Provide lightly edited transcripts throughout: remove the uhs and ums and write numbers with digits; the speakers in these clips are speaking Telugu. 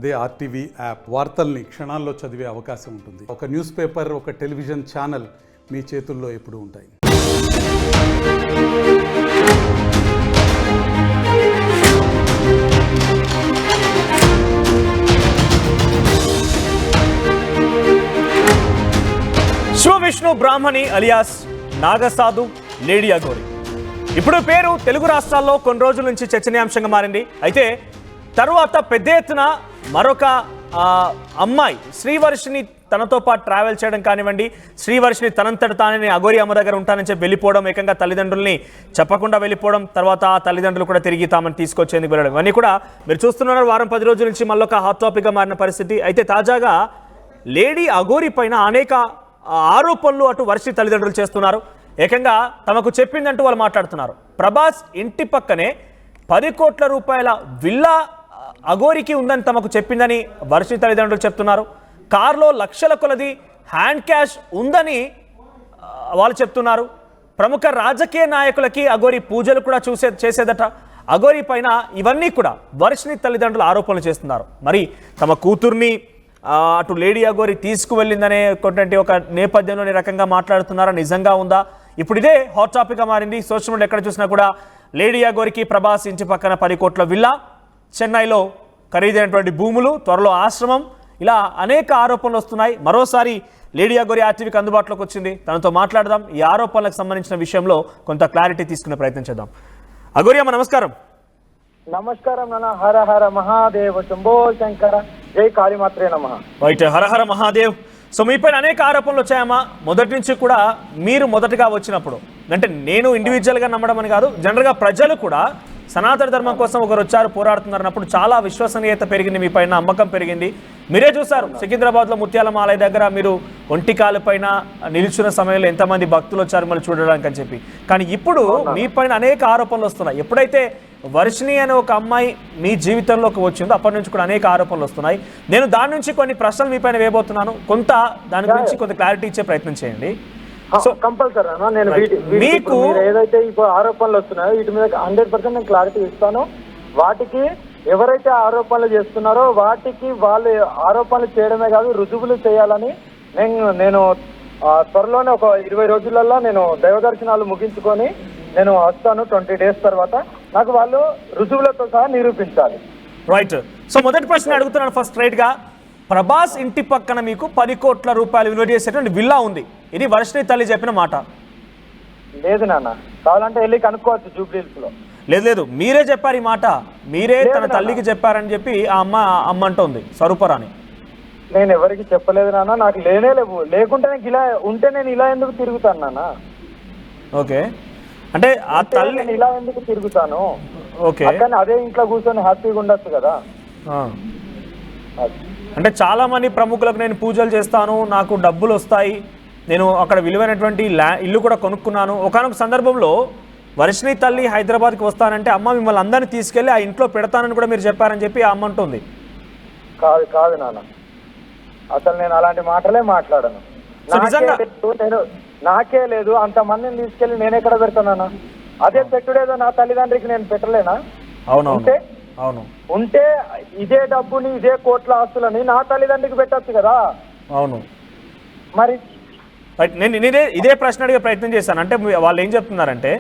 అదే ఆర్టీవీ యాప్ వార్తల్ని క్షణాల్లో చదివే అవకాశం ఉంటుంది. ఒక న్యూస్ పేపర్, ఒక టెలివిజన్ ఛానల్ మీ చేతుల్లో ఎప్పుడూ ఉంటాయి. శివవిష్ణు బ్రాహ్మణి అలియాస్ నాగసాధు లేడీ అఘోరి ఇప్పుడు పేరు తెలుగు రాష్ట్రాల్లో కొన్ని రోజుల నుంచి చర్చనీయాంశంగా మారింది. అయితే తరువాత పెద్ద ఎత్తున మరొక అమ్మాయి శ్రీవర్షిని తనతో పాటు ట్రావెల్ చేయడం కానివ్వండి, శ్రీవర్షిని తనంతట తానే అఘోరి అమ్మ దగ్గర ఉంటానని చెప్పి వెళ్ళిపోవడం, ఏకంగా తల్లిదండ్రుల్ని చెప్పకుండా వెళ్ళిపోవడం, తర్వాత ఆ తల్లిదండ్రులు కూడా తిరిగి తామని తీసుకొచ్చేందుకు వెళ్ళడం, ఇవన్నీ కూడా మీరు చూస్తున్నారు. వారం 10 రోజుల నుంచి మళ్ళొక హాట్ టాపిక్గా మారిన పరిస్థితి. అయితే తాజాగా లేడీ అఘోరి పైన అనేక ఆరోపణలు అటు వర్షి తల్లిదండ్రులు చేస్తున్నారు. ఏకంగా తమకు చెప్పిందంటూ వాళ్ళు మాట్లాడుతున్నారు. ప్రభాస్ ఇంటి పక్కనే 10 కోట్ల రూపాయల విల్లా అఘోరికి ఉందని తమకు చెప్పిందని వర్షి తల్లిదండ్రులు చెప్తున్నారు. కారులో లక్షల కొలది హ్యాండ్ క్యాష్ ఉందని వాళ్ళు చెప్తున్నారు. ప్రముఖ రాజకీయ నాయకులకి అఘోరి పూజలు కూడా చేసేదట. అఘోరి పైన ఇవన్నీ కూడా వర్షిని తల్లిదండ్రులు ఆరోపణలు చేస్తున్నారు. మరి తమ కూతుర్ని అటు లేడీ అఘోరి తీసుకువెళ్ళిందనే ఒక నేపథ్యంలోని రకంగా మాట్లాడుతున్నారా? నిజంగా ఉందా? ఇప్పుడు ఇదే హాట్ టాపిక్గా మారింది. సోషల్ మీడియా ఎక్కడ చూసినా కూడా లేడీ అఘోరికి ప్రభాస్ ఇంటి పక్కన 10 కోట్ల విల్లా, చెన్నైలో ఖరీదైనటువంటి భూములు, త్వరలో ఆశ్రమం, ఇలా అనేక ఆరోపణలు వస్తున్నాయి. మరోసారి లేడీ అఘోరి ఆర్టీవీకి అందుబాటులోకి వచ్చింది. తనతో మాట్లాడదాం. ఈ ఆరోపణలకు సంబంధించిన విషయంలో కొంత క్లారిటీ తీసుకునే ప్రయత్నం చేద్దాం. అఘోరి అమ్మ నమస్కారం. నమస్కారం నాన్న. హర హర మహాదేవ శంభో శంకర, జై కాళీమాత్రే నమః. రైట్, హర హర మహాదేవ్. సో మీపైన అనేక ఆరోపణలు వచ్చాయమ్మా. మొదటి నుంచి కూడా మీరు మొదటగా వచ్చినప్పుడు, అంటే నేను ఇండివిజువల్గా నమ్మడం అని కాదు, జనరల్గా ప్రజలు కూడా సనాతన ధర్మం కోసం ఒకరు వచ్చారు, పోరాడుతున్నారు అన్నప్పుడు చాలా విశ్వసనీయత పెరిగింది, మీ పైన నమ్మకం పెరిగింది. మీరే చూసారు సికింద్రాబాద్లో ముత్యాలమ్మ ఆలయ దగ్గర మీరు ఒంటికాలు పైన నిలుచున్న సమయంలో ఎంతమంది భక్తులు వచ్చారు మళ్ళీ చూడడానికి అని చెప్పి. కానీ ఇప్పుడు మీ పైన అనేక ఆరోపణలు వస్తున్నాయి. ఎప్పుడైతే వర్షిని అనే ఒక అమ్మాయి మీ జీవితంలోకి వచ్చిందో అప్పటి నుంచి కూడా అనేక ఆరోపణలు వస్తున్నాయి. నేను దాని నుంచి కొన్ని ప్రశ్నలు మీ పైన వేయబోతున్నాను. కొంత దాని గురించి కొంత క్లారిటీ ఇచ్చే ప్రయత్నం చేయండి. సో కంపల్సరీ అన్న, నేను మీకు ఏదైతే ఇప్పుడు ఆరోపణలు వస్తున్నాయో వీటి మీద 100% నేను క్లారిటీ ఇస్తాను. వాటికి ఎవరైతే ఆరోపణలు చేస్తున్నారో వాటికి వాళ్ళు ఆరోపణలు చేయడమే కాదు, రుజువులు చేయాలని నేను త్వరలోనే ఒక 20 రోజులలో నేను దైవ దర్శనాలు ముగించుకొని నేను వస్తాను. 20 డేస్ తర్వాత నాకు వాళ్ళు రుజువులతో సహా నిరూపించాలి. రైట్. సో మొదటి ప్రశ్న అడుగుతున్నాను ఫస్ట్ స్ట్రైట్ గా. ప్రభాస్ ఇంటి పక్కన మీకు 10 కోట్ల రూపాయలు విలువ చేసేటువంటి విల్లా ఉంది. ఇది వర్షిని తల్లి చెప్పిన మాట. లేదు నాన్న, కావాలంటే వెళ్ళి కనుక్కోవచ్చు జూబ్లీహిల్స్ లో. లేదు, మీరే చెప్పారు ఈ మాట. మీరే తన తల్లికి చెప్పారని చెప్పి ఆ అమ్మ అంటోంది, స్వరూపరాని. నేను ఎవరికి చెప్పలేదు నాన్న, నాకు లేనే లేవు. లేకుంటే నేను ఇలా ఉంటే నేను ఇలా ఎందుకు తిరుగుతాను నాన్న? ఓకే, అంటే ఆ తల్లి ఇలా ఎందుకు తిరుగుతాను? ఓకే, కానీ అదే ఇంట్లో కూర్చొని హ్యాపీగా ఉండొచ్చు కదా. అంటే చాలా మంది ప్రముఖులకు నేను పూజలు చేస్తాను, నాకు డబ్బులు వస్తాయి, నేను అక్కడ విలువైనటువంటి ఇల్లు కూడా కొనుక్కున్నాను. ఒకనొక సందర్భంలో వర్షిని తల్లి హైదరాబాద్కి వస్తానంటే అమ్మ మిమ్మల్ని అందరినీ తీసుకెళ్ళి ఆ ఇంట్లో పెడతానని కూడా మీరు చెప్పారని చెప్పి ఆ అమ్మ అంటుంది. కాదు నాన్న, అసలు నేను అలాంటి మాటలే మాట్లాడను. నాకే లేదు, అంతమందిని తీసుకెళ్ళి నేను ఎక్కడ పెడతానా? అదే పెట్టుడేదో నా తల్లిదండ్రికి నేను పెట్టలేనా? అవును, ఉంటే ఇదే డబ్బుని, ఇదే కోట్ల ఆస్తులని నా తల్లిదండ్రికి పెట్టచ్చు కదా. అవును, మరి నేను ఇదే ప్రశ్న అడిగే ప్రయత్నం చేశాను. అంటే వాళ్ళు ఏం చెప్తున్నారంటే,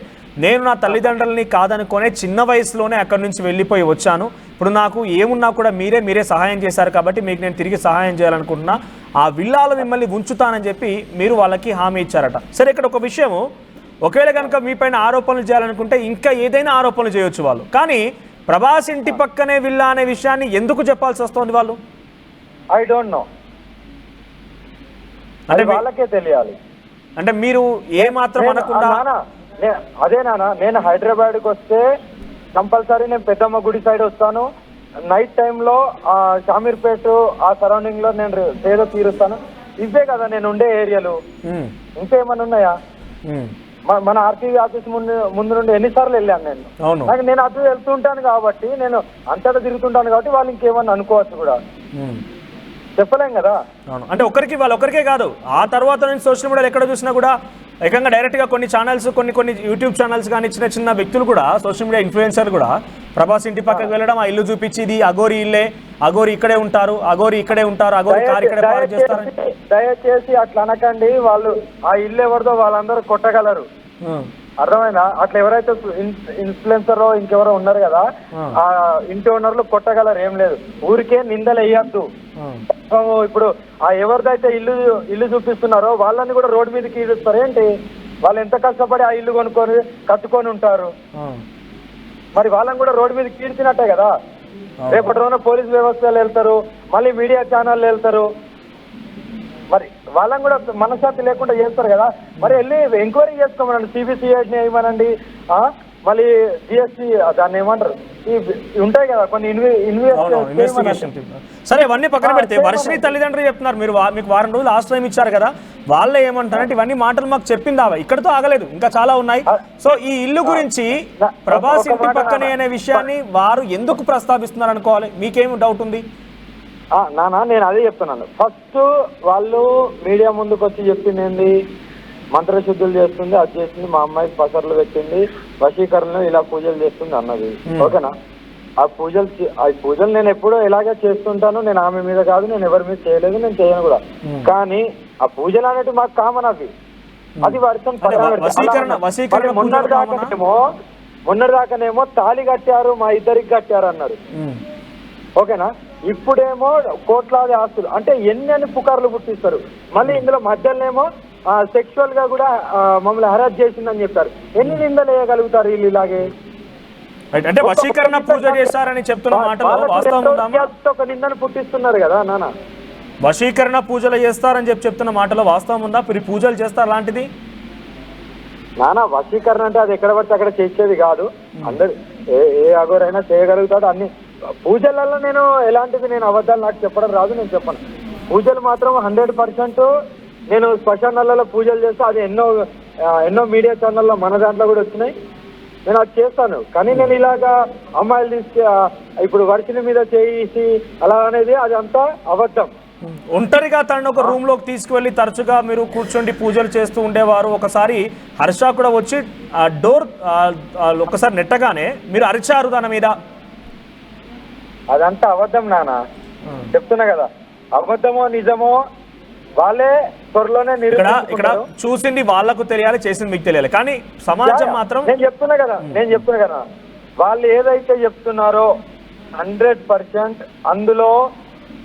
నేను నా తల్లిదండ్రులని కాదనుకునే చిన్న వయసులోనే అక్కడి నుంచి వెళ్ళిపోయి వచ్చాను. ఇప్పుడు నాకు ఏమున్నా కూడా మీరే సహాయం చేశారు కాబట్టి మీకు నేను తిరిగి సహాయం చేయాలనుకుంటున్నా. ఆ విల్లాలో మిమ్మల్ని ఉంచుతానని చెప్పి మీరు వాళ్ళకి హామీ ఇచ్చారట. సరే, ఇక్కడ ఒక విషయము, ఒకవేళ కనుక మీ పైన ఆరోపణలు చేయాలనుకుంటే ఇంకా ఏదైనా ఆరోపణలు చేయొచ్చు వాళ్ళు. కానీ ప్రభాస్ ఇంటి పక్కనే విల్లా అనే విషయాన్ని ఎందుకు చెప్పాల్సి వస్తుంది వాళ్ళు? ఐ డోంట్ నో, అంటే వాళ్ళకే తెలియాలి. అంటే మీరు ఏ మాత్రం అనకుండా అదే నాన్న, నేను హైదరాబాద్కి వస్తే కంపల్సరీ నేను పెద్దమ్మ గుడి సైడ్ వస్తాను. నైట్ టైంలో షామీర్పేట ఆ సరౌండింగ్ లో నేను ఏదో తీరుస్తాను. ఇవే కదా నేను ఉండే ఏరియాలు. ఇంకేమన్నా ఉన్నాయా? మన ఆర్టీవీ ఆఫీస్ ముందు నుండి ఎన్నిసార్లు వెళ్ళాను నేను. నేను అటు వెళ్తుంటాను కాబట్టి, నేను అంతటా తిరుగుతుంటాను కాబట్టి వాళ్ళు ఇంకేమన్నా అనుకోవచ్చు కూడా, చెప్పలేం కదా. అంటే వాళ్ళొక్కరికే కాదు, ఆ తర్వాత నుంచి సోషల్ మీడియాలో ఎక్కడ చూసినా కూడా ఏకంగా డైరెక్ట్గా కొన్ని ఛానల్స్ కొన్ని యూట్యూబ్ ఛానల్స్ కానీ చిన్న వ్యక్తులు కూడా సోషల్ మీడియా ఇన్ఫ్లుయెన్సర్ కూడా ప్రభాస్ ఇంటి పక్కకు వెళ్ళడం, ఆ ఇల్లు చూపించి ఇది అఘోరి ఇల్లే, అఘోరి ఇక్కడే ఉంటారు, అఘోరి కార్ ఇక్కడే పార్క్ చేస్తారు. దయచేసి అట్లా అనకండి. వాళ్ళు ఆ ఇల్లు ఎవరిదో వాళ్ళందరూ కొట్టగలరు, అర్థమైనా? అట్లా ఎవరైతే ఇన్ఫ్లుయెన్సర్ ఇంకెవరో ఉన్నారు కదా, ఆ ఇంటి ఓనర్లు కొట్టగలరు, ఏం లేదు. ఊరికే నిందలు వేయద్దు. ఇప్పుడు ఆ ఎవరిదైతే ఇల్లు చూపిస్తున్నారో వాళ్ళని కూడా రోడ్డు మీదకి ఈడుస్తారు ఏంటి? వాళ్ళు ఎంత కష్టపడి ఆ ఇల్లు కట్టుకొని ఉంటారు, మరి వాళ్ళని కూడా రోడ్డు మీద కీడ్చినట్టే కదా. రేపటి రోజున పోలీస్ వ్యవస్థలు వెళ్తారు, మళ్ళీ మీడియా ఛానళ్ళు వెళ్తారు, మరి వాళ్ళని కూడా మనశ్శాంతి లేకుండా చేస్తారు కదా. మరి వెళ్ళి ఎంక్వైరీ చేసుకోమనండి, సిబిసిఐడిని వేయమనండి, మళ్ళీ జిఎస్టీ దాన్ని ఏమంటారు ఉంటాయి కదా కొన్ని ఇన్వెస్టిగేషన్. సరే ఇవన్నీ పక్కన పెడితే వర్షిని తల్లిదండ్రులు చెప్తున్నారు, మీకు వారం రోజులు ఆశ్రయం ఇచ్చారు కదా, వాళ్ళే ఏమంటారంటే ఇవన్నీ మాటలు మాకు చెప్పింది ఇక్కడతో ఆగలేదు, ఇంకా చాలా ఉన్నాయి. సో ఈ ఇల్లు గురించి ప్రభాస్ ఇంటి పక్కనే అనే విషయాన్ని వారు ఎందుకు ప్రస్తావిస్తున్నారు అనుకోవాలి? మీకేమి డౌట్ ఉంది? నానా నేను అదే చెప్తున్నాను. ఫస్ట్ వాళ్ళు మీడియా ముందుకు వచ్చి చెప్పింది ఏంది, మంత్రశుద్ధులు చేస్తుంది, అది చేస్తుంది, మా అమ్మాయికి పసర్లు పెట్టింది, వశీకరణలో ఇలా పూజలు చేస్తుంది అన్నది. ఓకేనా? ఆ పూజలు నేను ఎప్పుడూ ఇలాగే చేస్తుంటాను. నేను ఆమె మీద కాదు, నేను ఎవరి మీద చేయలేదు, నేను చేయను కూడా. కానీ ఆ పూజలు అనేవి మాకు కామన్. అది వర్షం మొన్నటిదాకానేమో తాళి కట్టారు, మా ఇద్దరికి కట్టారు అన్నారు. ఓకేనా? ఇప్పుడేమో కోట్లాది ఆస్తులు, అంటే ఎన్ని పుకార్లు పుట్టిస్తారు. మళ్ళీ ఇందులో మధ్యలోనేమో సెక్షువల్ గా కూడా మమ్మల్ని హరాస్ చేసిందని చెప్తారు. ఎన్ని నిందలు వేయగలుగుతారు వీళ్ళు ఇలాగే? అంటే వశీకరణ పూజ చేస్తారని చెప్తున్న మాటలో వాస్తవం ఉందా? ఒక నిందను పుట్టిస్తున్నారు కదా నాన్న. వశీకరణ పూజలు చేస్తారని చెప్తున్న మాటలో వాస్తవం ఉందా? పూజలు చేస్తారు లాంటిది నానా? వశీకరణ అంటే అది ఎక్కడ పడితే అక్కడ చేసేది కాదు. అందరు ఏ అగోరైనా చేయగలుగుతాడు. అన్ని పూజలలో నేను ఎలాంటిది అబద్ధాలు నాకు చెప్పడం రాదు, నేను చెప్పను. పూజలు మాత్రం 100% నేను శ్మశానాలలో పూజలు చేస్తా. అది ఎన్నో మీడియా ఛానల్లో మన దాంట్లో కూడా వచ్చినాయి, నేను అది చేస్తాను. కానీ నేను ఇలాగా అమ్మాయిలు ఇప్పుడు వర్షిని మీద చేసి అలా అనేది అది అంతా అబద్ధం. ఒంటరిగా తనను ఒక రూమ్ లోకి తీసుకువెళ్ళి తరచుగా మీరు కూర్చోండి పూజలు చేస్తూ ఉండేవారు. ఒకసారి హర్ష కూడా వచ్చి డోర్ ఒకసారి నెట్టగానే మీరు అరిచారు దాని మీద. అదంతా అబద్ధం నాన్న, చెప్తున్నా కదా. అబద్ధమో నిజమో వాళ్ళే త్వరలోనే ఇక్కడ చూసింది వాళ్ళకు తెలియాలి, చేసింది మీకు తెలియాలి. కానీ సమాజం మాత్రం నేను చెప్తున్నా కదా వాళ్ళు ఏదైతే చెప్తున్నారో 100% అందులో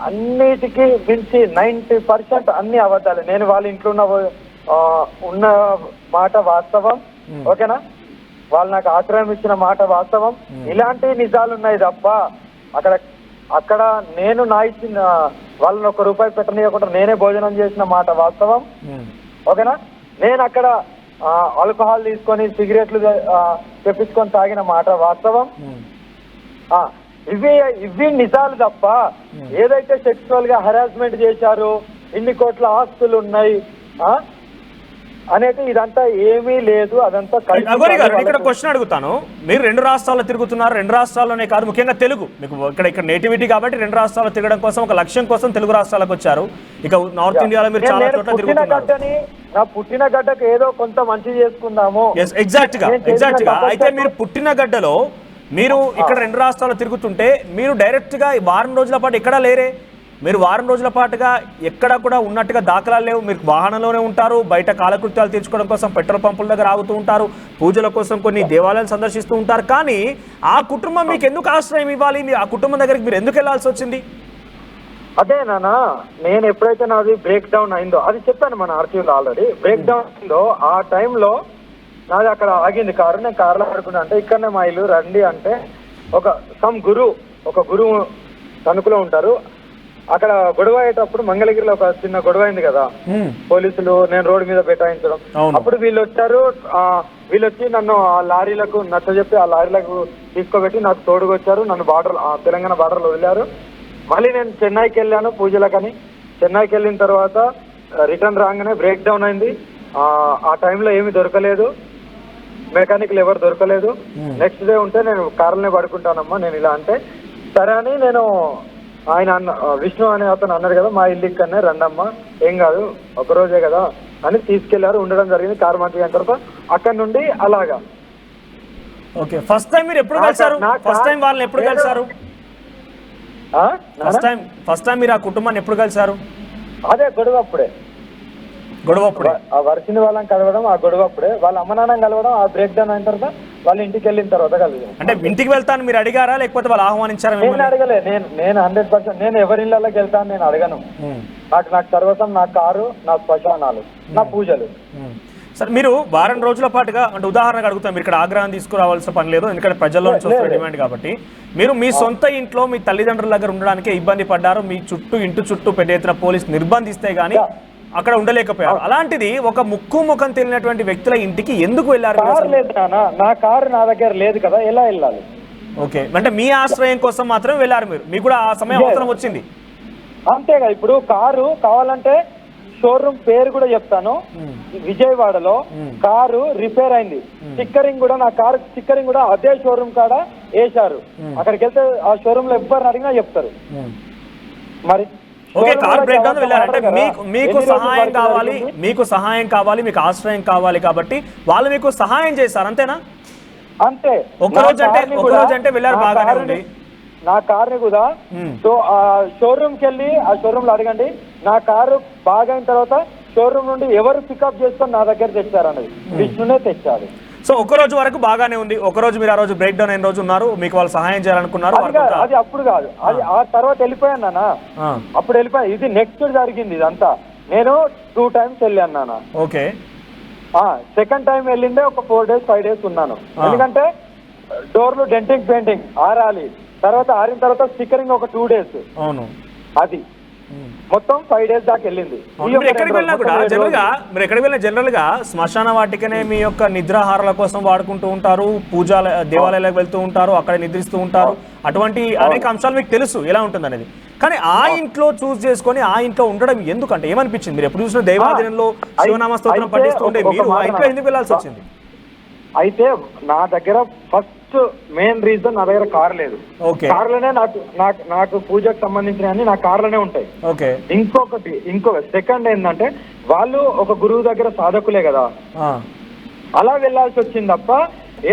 అన్నిటికీ మించి 90% అన్ని అబద్ధాలు. నేను వాళ్ళ ఇంట్లో ఉన్న మాట వాస్తవం. ఓకేనా? వాళ్ళు నాకు ఆశ్రయం ఇచ్చిన మాట వాస్తవం. ఇలాంటి నిజాలు ఉన్నాయి తప్ప అక్కడ నేను నా ఇచ్చిన వాళ్ళని ₹1 పెట్టనీయకుండా నేనే భోజనం చేసిన మాట వాస్తవం. ఓకేనా? నేను అక్కడ ఆల్కహాల్ తీసుకొని సిగరెట్లు తెప్పించుకొని తాగిన మాట వాస్తవం. ఇవి నిజాలు తప్ప ఏదైతే సెక్సువల్ గా హరాస్మెంట్ చేశారో, ఇన్ని కోట్ల ఆస్తులు ఉన్నాయి అనేది ఇదంతా ఏమీ లేదు. అదంతా అఘోరి గారు ఇక్కడ క్వశ్చన్ అడుగుతాను. మీరు 2 రాష్ట్రాల్లో తిరుగుతున్నారు, 2 రాష్ట్రాల్లోనే కాదు, ముఖ్యంగా తెలుగు మీకు ఇక్కడ నేటివిటీ కాబట్టి 2 రాష్ట్రాల్లో తిరగడం కోసం, ఒక లక్ష్యం కోసం తెలుగు రాష్ట్రాలకు వచ్చారు. ఇక నార్త్ ఇండియాలో మీరు చాలా చోట్ల తిరుగుతున్నారు. నా పుట్టిన గడ్డకు ఏదో కొంత మంచి చేసుకుందాము. ఎగ్జాక్ట్ గా అయితే మీరు పుట్టిన గడ్డలో మీరు ఇక్కడ 2 రాష్ట్రాల్లో తిరుగుతుంటే మీరు డైరెక్ట్ గా వారం రోజుల పాటు ఎక్కడా లేరే. మీరు వారం రోజుల పాటుగా ఎక్కడ కూడా ఉన్నట్టుగా దాఖలాలు లేవు. మీరు వాహనంలోనే ఉంటారు, బయట కాలకృత్యాలు తీర్చుకోవడం కోసం పెట్రోల్ పంపుల దగ్గర ఆగుతూ ఉంటారు, పూజల కోసం కొన్ని దేవాలయాలు సందర్శిస్తూ ఉంటారు. కానీ ఆ కుటుంబం మీకు ఎందుకు ఆశ్రయం ఇవ్వాలి? ఆ కుటుంబం దగ్గరికి మీరు ఎందుకు వెళ్లాల్సి వచ్చింది? అదే నాన్న, నేను ఎప్పుడైతే నాది బ్రేక్ డౌన్ అయిందో అది చెప్పాను మన ఆర్టీవీలో ఆల్రెడీ. బ్రేక్ డౌన్ అయిందో ఆ టైంలో నాది అక్కడ ఆగింది కారు. నేను కారులో ఆడుకున్నా. అంటే ఇక్కడనే మా ఇల్లు రండి అంటే ఒక గురువు తణుకులో ఉంటారు. అక్కడ గొడవ అయ్యేటప్పుడు మంగళగిరిలో ఒక చిన్న గొడవ అయింది కదా, పోలీసులు నేను రోడ్డు మీద బైఠాయించడం. అప్పుడు వీళ్ళు వచ్చి నన్ను ఆ లారీలకు నచ్చజెప్పి ఆ లారీలకు తీసుకోబెట్టి నాకు తోడుగా వచ్చారు. నన్ను తెలంగాణ బార్డర్లో వదిలారు. మళ్ళీ నేను చెన్నైకి వెళ్ళాను పూజలకని. చెన్నైకి వెళ్ళిన తర్వాత రిటర్న్ రాగానే బ్రేక్ డౌన్ అయింది. ఆ టైంలో ఏమీ దొరకలేదు, మెకానిక్లు ఎవరు దొరకలేదు. నెక్స్ట్ డే ఉంటే నేను కారులోనే పడుకుంటానమ్మా నేను ఇలా అంటే, సరే అని నేను విష్ణు అనే అతను అన్నాడు కదా, మా ఇల్లు ఇక్కడనే రండమ్మా, ఏం కాదు ఒకరోజే కదా అని తీసుకెళ్లారు, ఉండడం జరిగింది కారు మంచిగా అయిన తర్వాత అక్కడ నుండి అలాగా. ఓకే, ఫస్ట్ టైం మీరు ఎప్పుడు కలిసారు? ఫస్ట్ టైం వాళ్ళని ఎప్పుడు కలిసారు? ఫస్ట్ టైం మీరు ఆ కుటుంబాన్ని ఎప్పుడు కలిసారు? అదే గొడవ అప్పుడే, ఆ వర్షిని వాళ్ళని కలవడం, ఆ గొడవ అప్పుడే వాళ్ళ అమ్మ నాన్న కలవడం, ఆ బ్రేక్ డౌన్ అయిన తర్వాత వాళ్ళ ఇంటికి వెళ్ళిన తర్వాత కలిసి. అంటే ఇంటికి వెళ్తాను మీరు అడిగారా లేకపోతే వాళ్ళు ఆహ్వానించారా? నేను అడగలే, నేను 100% నేను ఎవరి ఇళ్ళకి వెళ్తాను నేను అడగను. నాకు సర్వసం, నా కారు, నా శ్మశానాలు, నా పూజలు. సార్ మీరు వారం రోజుల పాటుగా, అంటే ఉదాహరణకు అడుగుతాం, మీరు ఇక్కడ ఆగ్రహం తీసుకురావాల్సిన పని లేదు, ఎందుకంటే ప్రజల్లో నుంచి వస్తున్న డిమాండ్ కాబట్టి, మీరు మీ సొంత ఇంట్లో మీ తల్లిదండ్రుల దగ్గర ఉండడానికే ఇబ్బంది పడ్డారు, మీ ఇంటి చుట్టూ పెద్ద ఎత్తున పోలీసు నిర్బంధిస్తే గానీ అక్కడ ఉండలేకపోయారు. అలాంటిది ఒక ముక్కు ముఖం తెలియనటువంటి వ్యక్తుల ఇంటికి ఎందుకు వెళ్ళారు? నా కారు నా దగ్గర లేదు కదా, ఎలా వెళ్ళాలి? ఓకే, అంటే మీ ఆశ్రయం కోసం మాత్రం వెళ్ళారు మీరు, మీకు కూడా ఆ సమయం అవసరం వచ్చింది అంతేగా. ఇప్పుడు కారు కావాలంటే షోరూమ్ పేరు కూడా చెప్తాను, విజయవాడలో కారు రిపేర్ అయింది, స్టిక్కరింగ్ కూడా, నా కారు స్టిక్కరింగ్ కూడా అదే షోరూమ్ కాడ వేశారు. అక్కడికి వెళ్తే ఆ షోరూమ్ లో ఎవరిని అడిగినా చెప్తారు. మరి ఓకే, కార్ బ్రేక్ డౌన్ వెళ్ళారంటే మీకు సహాయం కావాలి, మీకు సహాయం కావాలి, మీకు ఆశ్రయం కావాలి కాబట్టి వాళ్ళు మీకు సహాయం చేశారు, అంతేనా? అంతే. ఒకరోజు అంటే వెళ్ళారు, బాగానే ఉంది. నా కార్ని కూడా సో ఆ షోరూమ్ కి వెళ్ళి ఆ షోరూమ్ లో అడగండి, నా కారు బాగా అయిన తర్వాత షోరూమ్ నుండి ఎవరు పికప్ చేసుకొని నా దగ్గర తెచ్చారు అన్నది విష్ణునే తెచ్చాడు. సో ఒక రోజు వరకు బాగానే ఉంది, ఒక రోజు మీరు ఆ రోజు బ్రేక్ డౌన్ అయిన రోజు ఉన్నారు, మీకు వాళ్ళు సహాయం చేయాలనుకున్నారు. అది అప్పుడు కాదు, అది ఆ తర్వాత వెళ్ళిపోయాను నాన్న, అప్పుడు వెళ్ళిపోయా. ఇది నెక్స్ట్ జరిగింది ఇదంతా. నేను 2 times వెళ్ళాను నాన్న. ఓకే, సెకండ్ టైం వెళ్ళిందే ఒక 4 days 5 days ఉన్నాను. ఎందుకంటే డోర్లు డెంటింగ్ పెయింటింగ్ ఆరాలి, తర్వాత ఆరిన తర్వాత స్టిక్కరింగ్ ఒక 2 days. అవును, అది మొత్తం 5 days దాకా వెళ్ళింది. ఎక్కడికి వెళ్ళినా కూడా మీరు ఎక్కడికి వెళ్ళినా జనరల్ గా శ్మశాన వాటికనే మీ యొక్క నిద్రాహారాల కోసం వాడుకుంటూ ఉంటారు, దేవాలయాలకు వెళ్తూ ఉంటారు, అక్కడ నిద్రిస్తూ ఉంటారు, అటువంటి అనేక అంశాలు మీకు తెలుసు ఎలా ఉంటుంది అనేది. కానీ ఆ ఇంట్లో చూస్ చేసుకొని ఆ ఇంట్లో ఉండడం ఎందుకంటే ఏమనిపించింది? మీరు ఎప్పుడు చూసిన దైవాధీనంలో శివనామ స్తోత్రం పఠిస్తూ ఉండే మీరు ఆ ఇంట్లో ఎందుకు వెళ్ళాల్సి వచ్చింది? అయితే నా దగ్గర ఫస్ట్ మెయిన్ రీజన్, నా దగ్గర కార్ లేదు. కార్లోనే నాకు పూజకు సంబంధించిన అన్ని నా కార్లోనే ఉంటాయి. ఇంకొక సెకండ్ ఏంటంటే వాళ్ళు ఒక గురువు దగ్గర సాధకులే కదా, అలా వెళ్ళాల్సి వచ్చింది తప్ప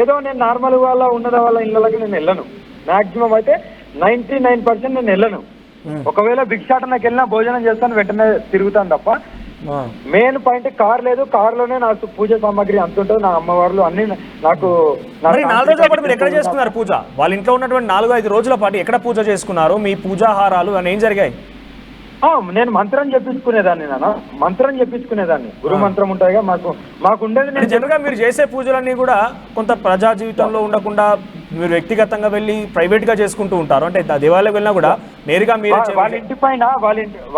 ఏదో నేను నార్మల్ వాళ్ళ ఉన్నద వాళ్ళ ఇళ్ళకి నేను వెళ్ళను. మాక్సిమం అయితే 99% నేను వెళ్ళను. ఒకవేళ భిక్షాటనకి వెళ్ళినా భోజనం చేస్తాను, వెంటనే తిరుగుతాను తప్ప. మెయిన్ పాయింట్ కార్ లేదు, కార్ లోనే నాకు పూజ సామాగ్రి అంత ఉంటుంది, నా అమ్మవార్లు అన్ని నాకు. 4 రోజుల పాటు మీరు ఎక్కడ చేసుకున్నారు పూజ? వాళ్ళ ఇంట్లో ఉన్నటువంటి 4-5 రోజుల పాటు ఎక్కడ పూజ చేసుకున్నారు? మీ పూజాహారాలు అని ఏం జరిగాయి? నేను మంత్రం చెప్పించుకునేదాన్ని నాన్న, మంత్రం చెప్పించుకునేదాన్ని. గురు మంత్రం ఉంటాయిగా మాకు ఉండేది. నేను జనరల్గా మీరు చేసే పూజలన్నీ కూడా కొంత ప్రజా జీవితంలో ఉండకుండా మీరు వ్యక్తిగతంగా వెళ్ళి ప్రైవేట్ గా చేసుకుంటూ ఉంటారు, అంటే దేవాలయం వెళ్ళినా కూడా నేరుగా మీరు వాళ్ళ ఇంటి పైన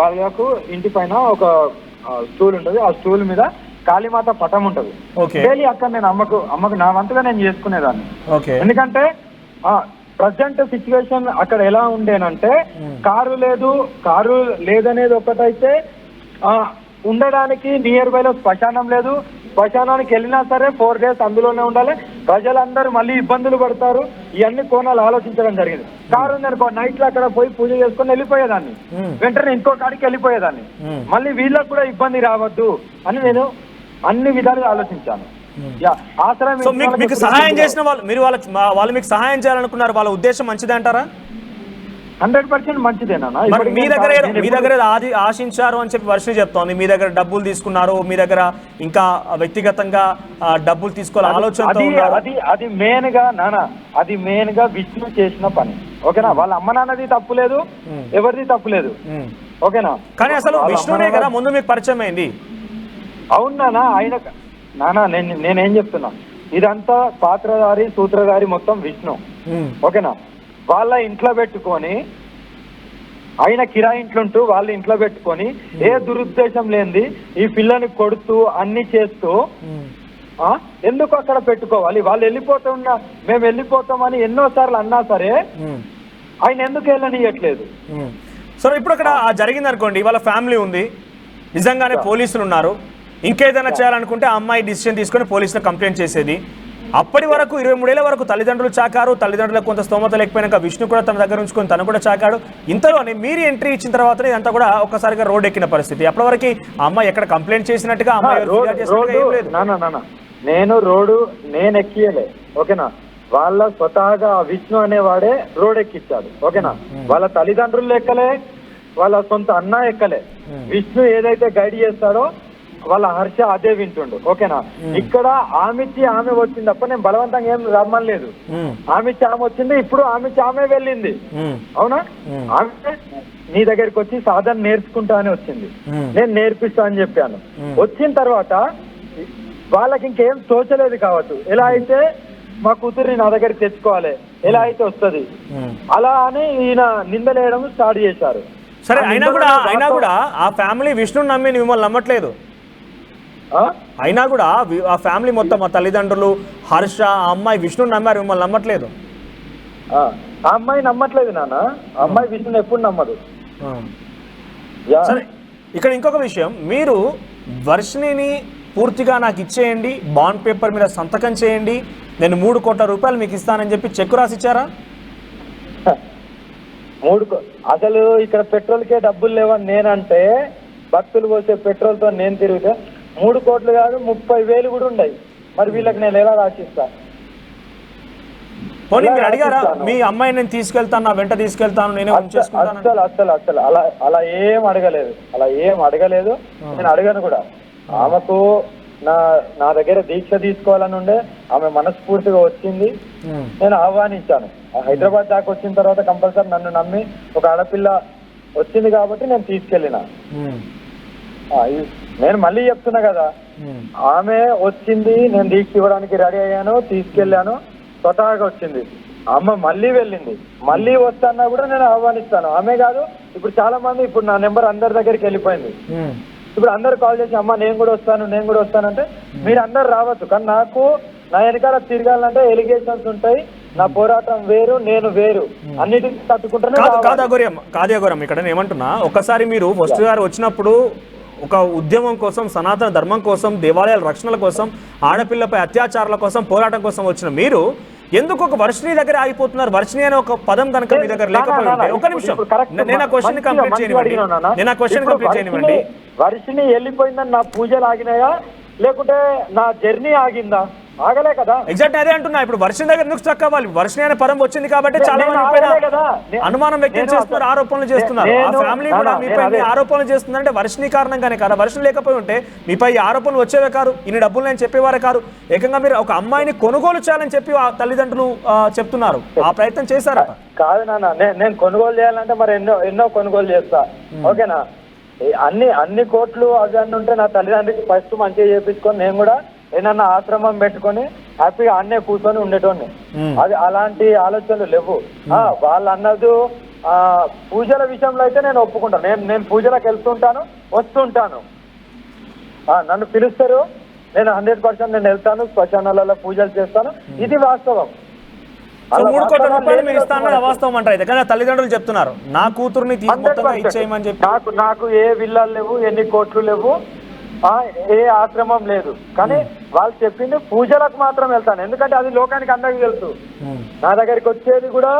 వాళ్ళకు ఇంటి పైన ఒక స్టూల్ ఉంటుంది, ఆ స్టూల్ మీద కాళీమాత పటం ఉంటది. డైలీ అక్కడ నేను అమ్మకు నా వంతుగా నేను చేసుకునేదాన్ని. ఎందుకంటే ప్రజెంట్ సిచ్యువేషన్ అక్కడ ఎలా ఉండేనంటే కారు లేదనేది ఒకటైతే ఉండడానికి నియర్ బై లో శ్మశానం లేదు. శ్మశానానికి వెళ్ళినా సరే 4 days అందులోనే ఉండాలి. ప్రజలందరూ మళ్ళీ ఇబ్బందులు పడతారు. ఇవన్నీ కోణాలు ఆలోచించడం జరిగింది. కారు ఉందనుకో, నైట్ లో అక్కడ పోయి పూజ చేసుకుని వెళ్ళిపోయేదాన్ని, వెంటనే ఇంకో కాడికి వెళ్ళిపోయేదాన్ని. మళ్ళీ వీళ్ళకి కూడా ఇబ్బంది రావద్దు అని నేను అన్ని విధాలుగా ఆలోచించాను. మీకు సహాయం చేసిన వాళ్ళు మీకు సహాయం చేయాలనుకున్నారు, వాళ్ళ ఉద్దేశం మంచిదే అంటారా? 100% మంచిదేనా? మీ దగ్గర ఆశించారు అని చెప్పి వర్షం చెప్తోంది. మీ దగ్గర డబ్బులు తీసుకున్నారు, మీ దగ్గర ఇంకా వ్యక్తిగతంగా డబ్బులు తీసుకోవాలి ఆలోచన. అది మెయిన్ గా విష్ణు చేసిన పని. ఓకేనా? వాళ్ళ అమ్మ నాన్నది తప్పు లేదు, ఎవరిది తప్పు లేదు. ఓకేనా? కానీ అసలు విష్ణునే కదా ముందు మీకు పరిచయం అయింది. అవునా? నేనేం చెప్తున్నా, ఇదంతా పాత్రధారి సూత్రధారి మొత్తం విష్ణు. ఓకేనా? వాళ్ళ ఇంట్లో పెట్టుకొని, ఆయన కిరాయి ఇంట్లుంటూ వాళ్ళ ఇంట్లో పెట్టుకొని ఏ దురుద్దేశం లేనిది ఈ పిల్లని కొడుతూ అన్ని చేస్తూ ఎందుకు అక్కడ పెట్టుకోవాలి? వాళ్ళు మేము వెళ్ళిపోతామని ఎన్నోసార్లు అన్నా సరే ఆయన ఎందుకు వెళ్ళనియట్లేదు? సో ఇప్పుడు అక్కడ జరిగింది అనుకోండి, వాళ్ళ ఫ్యామిలీ ఉంది, నిజంగానే పోలీసులు ఉన్నారు, ఇంకేదైనా చేయాలనుకుంటే ఆ అమ్మాయి డిసిషన్ తీసుకొని పోలీసులకు కంప్లైంట్ చేసేది, అప్పటి వరకు 23 ఏళ్ల వరకు తల్లిదండ్రులు చాకారు, తల్లిదండ్రులకు కొంత స్తోమత లేకపోయినాక విష్ణు కూడా తన దగ్గర ఉంచుకొని తను కూడా చాకాడు. ఇంతలోనే మీరు ఎంట్రీ ఇచ్చిన తర్వాతనే ఇదంతా కూడా ఒక్కసారిగా రోడ్ ఎక్కిన పరిస్థితి. అప్పటి వరకు ఆ అమ్మాయి ఎక్కడ కంప్లైంట్ చేసినట్టుగా అమ్మాయి నేను రోడ్డు నేను ఎక్కియలే, ఓకేనా. వాళ్ళ స్వతహాగా విష్ణు అనేవాడే రోడ్ ఎక్కిచ్చాడు, ఓకేనా. వాళ్ళ తల్లిదండ్రులు ఎక్కలే, వాళ్ళ సొంత అన్న ఎక్కలే. విష్ణు ఏదైతే గైడ్ చేస్తాడో వాళ్ళ హర్ష అదే వింటుండు, ఓకేనా. ఇక్కడ ఆమె వచ్చింది తప్ప నేను బలవంతంగా ఏం రమ్మలేదు. ఆమె వచ్చింది, ఇప్పుడు ఆమె వెళ్ళింది, అవునా. ఆమె నీ దగ్గరికి వచ్చి సాధన నేర్చుకుంటా అని వచ్చింది, నేను నేర్పిస్తా అని చెప్పాను. వచ్చిన తర్వాత వాళ్ళకి ఇంకేం తోచలేదు కావచ్చు, ఎలా అయితే మా కూతుర్ని నా దగ్గరికి తెచ్చుకోవాలి, ఎలా అయితే వస్తుంది అలా అని ఈయన నిందలేయడం స్టార్ట్ చేశారు. సరే, అయినా కూడా ఆ ఫ్యామిలీ విష్ణుని నమ్మి మిమ్మల్ని నమ్మట్లేదు. అయినా కూడా ఆ ఫ్యామిలీ మొత్తం, మా తల్లిదండ్రులు, హర్ష, ఆ అమ్మాయి విష్ణుని నమ్మారు, మిమ్మల్ని నమ్మట్లేదు. ఆ అమ్మాయి నమ్మట్లేదు నాన్న, ఆ అమ్మాయి విష్ణుని ఎప్పుడు నమ్మదు. సరే, ఇక్కడ ఇంకొక విషయం, మీరు వర్షిణిని పూర్తిగా నాకు ఇచ్చేయండి, బాండ్ పేపర్ మీద సంతకం చేయండి, నేను 3 కోట్ల రూపాయలు మీకు ఇస్తానని చెప్పి చెక్కు రాసిచ్చారా? అసలు ఇక్కడ పెట్రోల్కే డబ్బులు లేవని నేనంటే, భక్తులు పోసే పెట్రోల్తో నేను తిరిగితే 3 కోట్లు కాదు 30,000 కూడా ఉన్నాయి. మరి వీళ్ళకి నేను ఎలా రాసిస్తా? పోనీ మీరు అడిగారా మీ అమ్మాయిని నేను తీసుకెళ్తాను, నా వెంట తీసుకెళ్తాను, నేనే ఉంచేసుకుంటాను? అసలు అలా ఏం అడగలేదు. నేను అడగను కూడా. ఆమెకు నా దగ్గర దీక్ష తీసుకోవాలని ఉండే, ఆమె మనస్ఫూర్తిగా వచ్చింది, నేను ఆహ్వానించాను. హైదరాబాద్ దాకా వచ్చిన తర్వాత కంపల్సరీ నన్ను నమ్మి ఒక ఆడపిల్ల వచ్చింది కాబట్టి నేను తీసుకెళ్ళిన. నేను మళ్ళీ చెప్తున్నా కదా, ఆమె వచ్చింది, నేను దీక్ష ఇవ్వడానికి రెడీ అయ్యాను, తీసుకెళ్ళాను, స్వతహాగా వచ్చింది. అమ్మ మళ్ళీ వెళ్ళింది, మళ్ళీ వస్తానా కూడా నేను ఆహ్వానిస్తాను. ఆమె కాదు, ఇప్పుడు చాలా మంది, ఇప్పుడు నా నెంబర్ అందరి దగ్గరికి వెళ్ళిపోయింది. ఇప్పుడు అందరు కాల్ చేసి అమ్మ నేను కూడా వస్తానంటే మీరు అందరు రావచ్చు. కానీ నాకు నా వెనకాల తిరగాలంటే ఎలిగేషన్స్ ఉంటాయి, నా పోరాటం వేరు, నేను వేరు, అన్నిటికీ తట్టుకుంటానే. కాదగోరం ఇక్కడ నేను ఏమంటున్నా, ఒకసారి మీరు ఫస్ట్ గారు వచ్చినప్పుడు ఒక ఉద్యమం కోసం, సనాతన ధర్మం కోసం, దేవాలయాల రక్షణల కోసం, ఆడపిల్లపై అత్యాచారాల కోసం, పోరాటం కోసం వచ్చిన మీరు ఎందుకు ఒక వర్షిణి దగ్గర ఆగిపోతున్నారు? వర్షిణి అనే ఒక పదం కనుక మీ దగ్గర లేకపోతే, ఒక నిమిషం, నేను ఆ క్వశ్చన్ కంప్లీట్ చేయనివ్వండి. వర్షిణి వెళ్ళిపోయిందని నా పూజలు ఆగినాయా, లేకుంటే నా జర్నీ ఆగిందా? ఆగలే కదా. ఎగ్జాక్ట్ అదే అంటున్నా. ఇప్పుడు వర్షిణి దగ్గర ఎందుకు స్టక్ అవ్వాలి? వర్షిణి అనే పదం వచ్చింది కాబట్టి చాలా మంది అనుమానం వ్యక్తం చేస్తున్నారు, ఆరోపణలు చేస్తున్నారు. ఆ ఫ్యామిలీ కూడా మీపై ఆరోపణలు చేస్తుందంటే వర్షిణి కారణంగానే కదా. వర్షిణి లేకపోయి ఉంటే మీపై ఆరోపణలు వచ్చేవే కాదు, ఇన్ని డబ్బులు నేను చెప్పేవారే కాదు. ఏకంగా మీరు ఒక అమ్మాయిని కొనుగోలు చేయాలని చెప్పి తల్లిదండ్రులు చెప్తున్నారు. ఆ ప్రయత్నం చేశారట. కాదు నాన్న, నేను కొనుగోలు చేయాలంటే మరి ఎన్నో కొనుగోలు చేస్తా, ఓకేనా. అన్ని కోట్లు అవి అన్నీ ఉంటే నా తల్లిదండ్రులకి ఫస్ట్ మంచిగా చేయించుకొని నేను కూడా ఏదన్నా ఆశ్రమం పెట్టుకొని హ్యాపీగా అన్నే కూర్చొని ఉండేటోని. అది అలాంటి ఆలోచనలు లేవు. వాళ్ళు అన్నది పూజల విషయంలో అయితే నేను ఒప్పుకుంటాను. నేను పూజలకు వెళ్తుంటాను, వస్తుంటాను. నన్ను పిలుస్తారు, నేను 100% నేను వెళ్తాను, శ్మశానాలలో పూజలు చేస్తాను, ఇది వాస్తవం. 3 కోట్ల రూపాయలు మీరు ఇస్తానని అవాస్తవం అంటారు అయితే. కానీ తల్లిదండ్రులు చెప్తున్నారు నా కూతుర్ని మొత్తంగా ఇచ్చేయమని చెప్పి. నాకు ఏ విల్లాలు లేవు, ఎన్ని కోట్లు లేవు, ఏ ఆశ్రమం లేదు. కానీ వాళ్ళు చెప్పింది పూజలకు మాత్రం వెళ్తాను, ఎందుకంటే అది లోకానికి అందరికి తెలుసు. నా దగ్గరికి వచ్చేది కూడా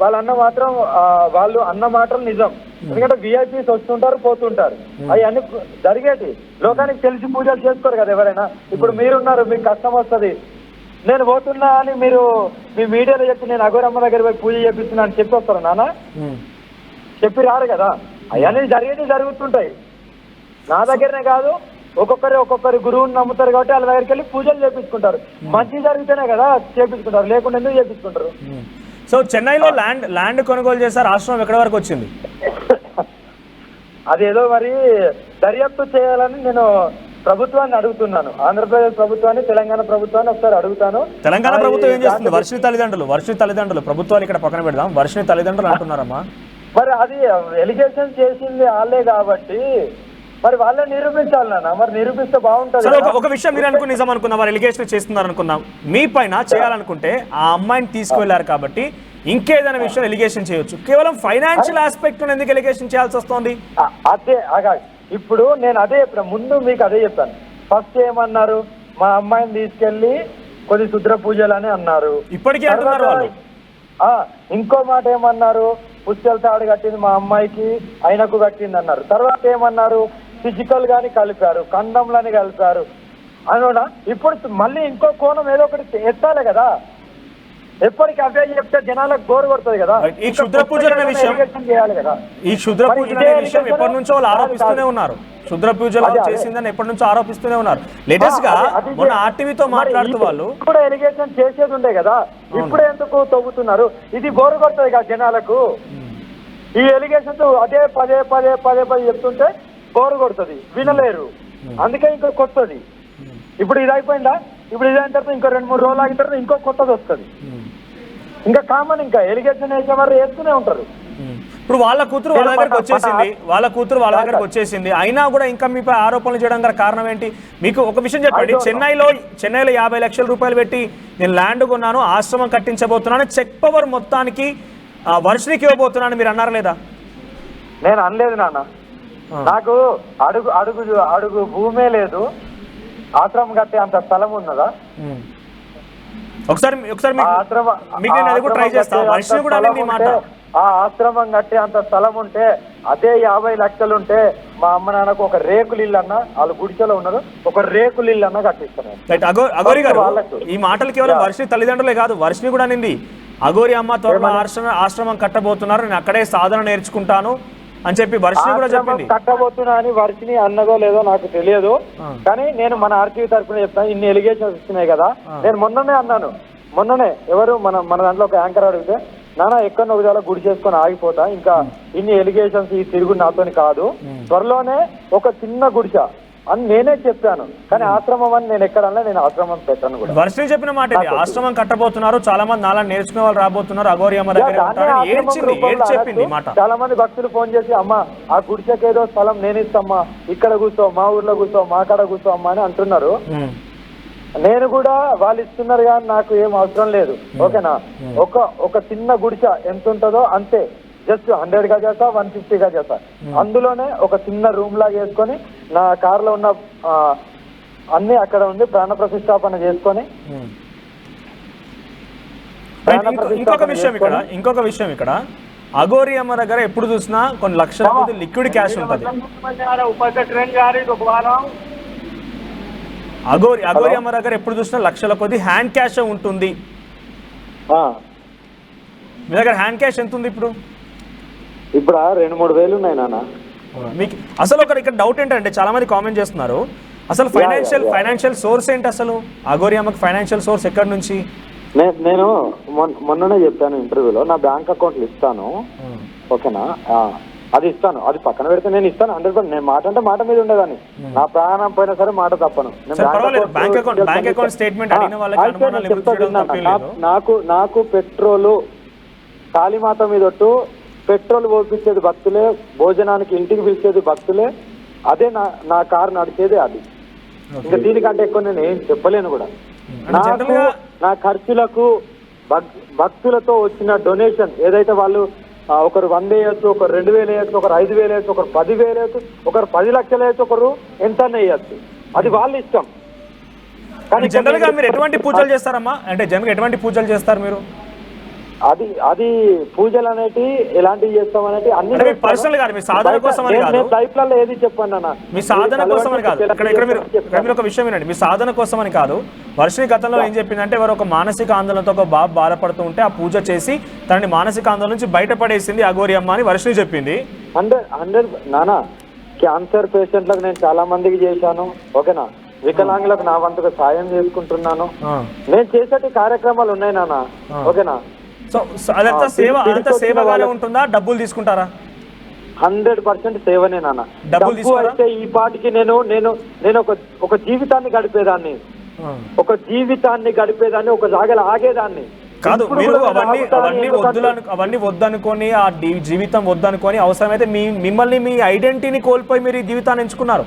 వాళ్ళు అన్న మాత్రం నిజం. ఎందుకంటే విఐపీస్ వస్తుంటారు, పోతుంటారు, అవన్నీ జరిగేటి లోకానికి తెలిసి పూజలు చేసుకోరు కదా ఎవరైనా. ఇప్పుడు మీరున్నారు, మీకు కష్టం వస్తుంది, నేను పోతున్నా అని మీరు మీ మీడియాలో చెప్పి నేను అఘోరమ్మ దగ్గర పోయి పూజ చేపిస్తున్నా అని చెప్పి వస్తారు నాన్న, చెప్పి రారు కదా. అవన్నీ జరుగుతుంటాయి. నా దగ్గరనే కాదు, ఒక్కొక్కరి గురువుని నమ్ముతారు కాబట్టి వాళ్ళ దగ్గరికి వెళ్ళి పూజలు చేపించుకుంటారు. మంచి జరిగితేనే కదా చేపించుకుంటారు, లేకుండా ఎందుకు చేపించుకుంటారు? సో చెన్నైలో ల్యాండ్ కొనుగోలు చేశారు, ఆశ్రమం ఎక్కడి వరకు వచ్చింది? అదేదో మరి దర్యాప్తు చేయాలని నేను ప్రభుత్వాన్ని అడుగుతున్నాను. ఆంధ్రప్రదేశ్ ప్రభుత్వాన్ని, తెలంగాణ ప్రభుత్వాన్ని ఒకసారి అడుగుతాను. తెలంగాణ ప్రభుత్వం ఏం చేస్తుంది? వర్షిణి తల్లిదండ్రులు ప్రభుత్వాలు ఇక్కడ పక్కన పెడదాం, వర్షిణి తల్లిదండ్రులు అంటున్నారమ్మా. మరి అది ఎలిగేషన్ చేసింది వాళ్ళే కాబట్టి మరి వాళ్ళే నిరూపించాలి నాన్న. మరి నిరూపిస్తే బాగుంటుంది. ఒక విషయం మీరు అనుకుని నిజం అనుకున్నా, వారు ఎలిగేషన్ చేస్తున్నారు అనుకున్నాం, మీ పైన చేయాలనుకుంటే ఆ అమ్మాయిని తీసుకువెళ్లారు కాబట్టి ఇంకేదైనా విషయం ఎలిగేషన్ చేయొచ్చు. కేవలం ఫైనాన్షియల్ ఆస్పెక్ట్ ఎందుకు ఎలిగేషన్ చేయాల్సి వస్తుంది? అదే ఇప్పుడు నేను అదే చెప్పాను, ముందు మీకు అదే చెప్పాను. ఫస్ట్ ఏమన్నారు, మా అమ్మాయిని తీసుకెళ్లి కొద్ది శుద్ర పూజలు అని అన్నారు. ఇప్పటికీ అంటున్నారు వాళ్ళు. ఇంకో మాట ఏమన్నారు, పుస్తల తాడు కట్టింది మా అమ్మాయికి ఆయనకు కట్టింది అన్నారు. తర్వాత ఏమన్నారు, ఫిజికల్ గాని కలిపారు, కండంలని కలిపారు అనోనా. ఇప్పుడు మళ్ళీ ఇంకో కోణం ఏదో ఒకటి ఎత్తాలి కదా. ఎప్పటికీ అవే చెప్తే జనాలకు బోర్ కొడుతుంది కదా. ఈ క్షుద్ర పూజలు అనే విషయం చేయాలి కదా. ఈ క్షుద్ర పూజలు అనే విషయం ఎప్పటి నుంచో వాళ్ళు ఆరోపిస్తూనే ఉన్నారు. క్షుద్ర పూజలు చేసిందని ఎప్పటి నుంచో ఆరోపిస్తూనే ఉన్నారు. లేటెస్ట్ గా మొన్న ఆర్టీవీతో మాట్లాడుతూ వాళ్ళు కూడా ఎలిగేషన్ చేసేది ఉండే కదా, ఇప్పుడు ఎందుకు తవ్వుతున్నారు? ఇది బోర్ కొడుతుంది కదా జనాలకు. ఈ ఎలిగేషన్స్ అదే పదే పదే పదే పదే చెప్తుంటే బోర్ కొడుతుంది, వినలేరు. అందుకే ఇంకో కొత్తది. ఇప్పుడు ఇది అయిపోయిందా, ఇప్పుడు ఇది అయిన తర్వాత ఇంకో 2-3 రోజులు ఆగిన తర్వాత ఇంకో కొత్తది వస్తుంది. ఇంకా కామన్, ఇంకా ఎలిగేషన్ వేసేవారు వేస్తూనే ఉంటారు. ఇప్పుడు వాళ్ళ కూతురు వాళ్ళ దగ్గరకు వచ్చేసింది, వచ్చేసింది అయినా కూడా ఇంకా మీపై ఆరోపణలు చేయడం గల కారణం ఏంటి? మీకు ఒక విషయం చెప్పండి, చెన్నైలో 50 లక్షల రూపాయలు పెట్టి నేను ల్యాండ్ కొన్నాను, ఆశ్రమం కట్టించబోతున్నాను, చెక్ పవర్ మొత్తానికి వర్షినికి ఇవ్వబోతున్నాను మీరు అన్నారా లేదా? నేను అనలేదు నాన్న. నాకు అడుగు భూమే లేదు, ఆశ్రమం కట్టే అంత స్థలం ఉన్నదా? ఒకసారి ట్రై చేస్తా. ఆ ఆశ్రమం కట్టే అంత స్థలం ఉంటే, అదే 50 లక్షలు ఉంటే మా అమ్మ నాన్నకు ఒక రేకులు ఇల్లు అన్న, వాళ్ళు గుడిసెలో ఉన్నారు, ఒక రేకులు ఇల్లు అన్న కట్టిస్తున్నారు. అగోరి గారు, ఈ మాటలు కేవలం వర్షిని తల్లిదండ్రులే కాదు, వర్షిని కూడా అనింది. అగోరి అమ్మ త్వరలో ఆశ్రమం కట్టబోతున్నారు, నేను అక్కడే సాధన నేర్చుకుంటాను అని చెప్పి వర్షిని కూడా చెప్పింది. కట్టబోతున్నా అని వర్షిని అన్నదో లేదో నాకు తెలియదు, కానీ నేను మన ఆర్టీవీ తరఫున చెప్తాను. ఇన్ని ఎలిగేషన్స్ ఇస్తున్నాయి కదా, నేను మొన్ననే అన్నాను. ఎవరు మన దాంట్లో ఒక యాంకర్ అడిగితే, నానా ఎక్కడో ఒక గుడి చేసుకొని ఆగిపోతా, ఇంకా ఇన్ని ఎలిగేషన్స్ ఈ తిరుగు నాతోని కాదు, త్వరలోనే ఒక చిన్న గుడిస అని నేనే చెప్పాను. కానీ ఆశ్రమం అని నేను ఎక్కడన్నా నేను ఆశ్రమం పెట్టాను కూడా. వర్షిని చెప్పిన మాట ఇది, ఆశ్రమం కట్టబోతున్నారు, చాలా మంది నాలా నేర్చుకునే వాళ్ళు రాబోతున్నారు, అగోరి అమ్మ దగ్గర చెప్పింది మాట. చాలా మంది భక్తులు ఫోన్ చేసి, అమ్మ ఆ గుడిసెకి ఏదో స్థలం నేను ఇస్తామ్మా, ఇక్కడ కూర్చో, మా ఊర్లో కూర్చో, మా కాడ కూర్చో అమ్మా అని అంటున్నారు. నేను కూడా వాళ్ళు ఇస్తున్నారు కానీ నాకు ఏం అవసరం లేదు, ఓకేనా. ఒక చిన్న గుడిసె ఎంత ఉంటుందో అంతే, జస్ట్ 100 గజాసా 150 గజాసా, అందులోనే ఒక చిన్న రూమ్ లాగా వేసుకొని నా కారులో ఉన్న అన్ని అక్కడ ఉండి ప్రాణ ప్రతిష్టాపన చేసుకొని. ఇంకొక విషయం ఇక్కడ అగోరి అమ్మ దగ్గర ఎప్పుడు చూసినా కొన్ని లక్షల కొద్ది లిక్విడ్ క్యాష్ ఉంటుంది. అగోరి అమ్మ దగ్గర ఎప్పుడు చూసినా లక్షల కొద్ది హ్యాండ్ క్యాష్ ఉంటుంది. మీ దగ్గర హ్యాండ్ క్యాష్ ఎంత ఉంది ఇప్పుడు? 2-3 వేలు ఉన్నాయి నాన్న. మీకు అసలు ఇక్కడ డౌట్ ఏంటంటే, చాలా మంది కామెంట్ చేస్తున్నారు, అసలు ఫైనాన్షియల్ సోర్స్ ఏంటి? అసలు అగోరి అమ్మకి ఫైనాన్షియల్ సోర్స్ ఎక్కడి నుంచి? నేను మొన్ననే చెప్పాను ఇంటర్వ్యూలో, నా బ్యాంక్ అకౌంట్లు ఇస్తాను, ఓకేనా. అది ఇస్తాను, అది పక్కన పెడితే నేను ఇస్తాను 100%. నేను మాట అంటే మాట మీద ఉండేదాన్ని, నా ప్రాణం పోయినా సరే మాట తప్పను. నాకు పెట్రోలు కాళీమాత మీదొట్టు పెట్రోల్ పోపించేది భక్తులే, భోజనానికి ఇంటికి పిలిచేది భక్తులే, అదే నా కారు నడిచేది అది. ఇంకా దీనికంటే ఎక్కువ నేను ఏం చెప్పలేను కూడా. నాకు నా ఖర్చులకు భక్తులతో వచ్చిన డొనేషన్ ఏదైతే వాళ్ళు ఒకరు 100 వేయచ్చు, ఒకరు 2000 వేయచ్చు, ఒకరు 5000 వేయచ్చు, ఒకరు 10,000 వేయచ్చు, ఒకరు 10 లక్షలు వేయచ్చు, ఒకరు ఎంత వేయచ్చు, అది వాళ్ళ ఇష్టం. కానీ జనరల్ గా మీరు ఎటువంటి పూజలు చేస్తారమ్మా? అంటే జనరల్ ఎటువంటి పూజలు చేస్తారు మీరు? అది పూజలు అనేటి ఎలాంటివి చేస్తాం అనేటి అన్ని పర్సనల్ కాదు, మీ సాధన కోసం అని కాదు, లైఫ్లలో ఏది చెప్పండి అన్న, మీ సాధన కోసం అని కాదు. ఇక్కడ మీరు ఒక విషయం వినండి, మీ సాధన కోసం అని కాదు. వర్షిని గతంలో ఏం చెప్పిందంటే, ఎవరు ఒక మానసిక ఆందోళనతో ఒక బాబు బాధపడుతూ ఉంటే ఆ పూజ చేసి తనని మానసిక ఆందోళన నుంచి బయటపడేసింది అగోరి అమ్మ అని వర్షిని చెప్పింది. 100 నానా. క్యాన్సర్ పేషెంట్లకు నేను చాలా మందికి చేశాను, ఓకేనా. వికలాంగులకు నా వంతుగా సాయం చేసుకుంటున్నాను. నేను చేసేటి కార్యక్రమాలు ఉన్నాయి నాన్న, ఓకేనా. సో అదంతా సేవగానే ఉంటుందా? డబ్బులు తీసుకుంటారా? 100% సేవనే నాన్న. డబ్బు అయితే ఈ పాటికి నేను ఒక జీవితాన్ని గడిపేదాన్ని, ఒక జాగలో ఆగేదాన్ని కాదు. మీరు అవన్నీ వద్దనుకొని, ఆ జీవితం వద్దనుకొని, అవసరమైతే మిమ్మల్ని మీ ఐడెంటిటీని కోల్పోయి మీరు ఈ జీవితాన్ని ఎంచుకున్నారు.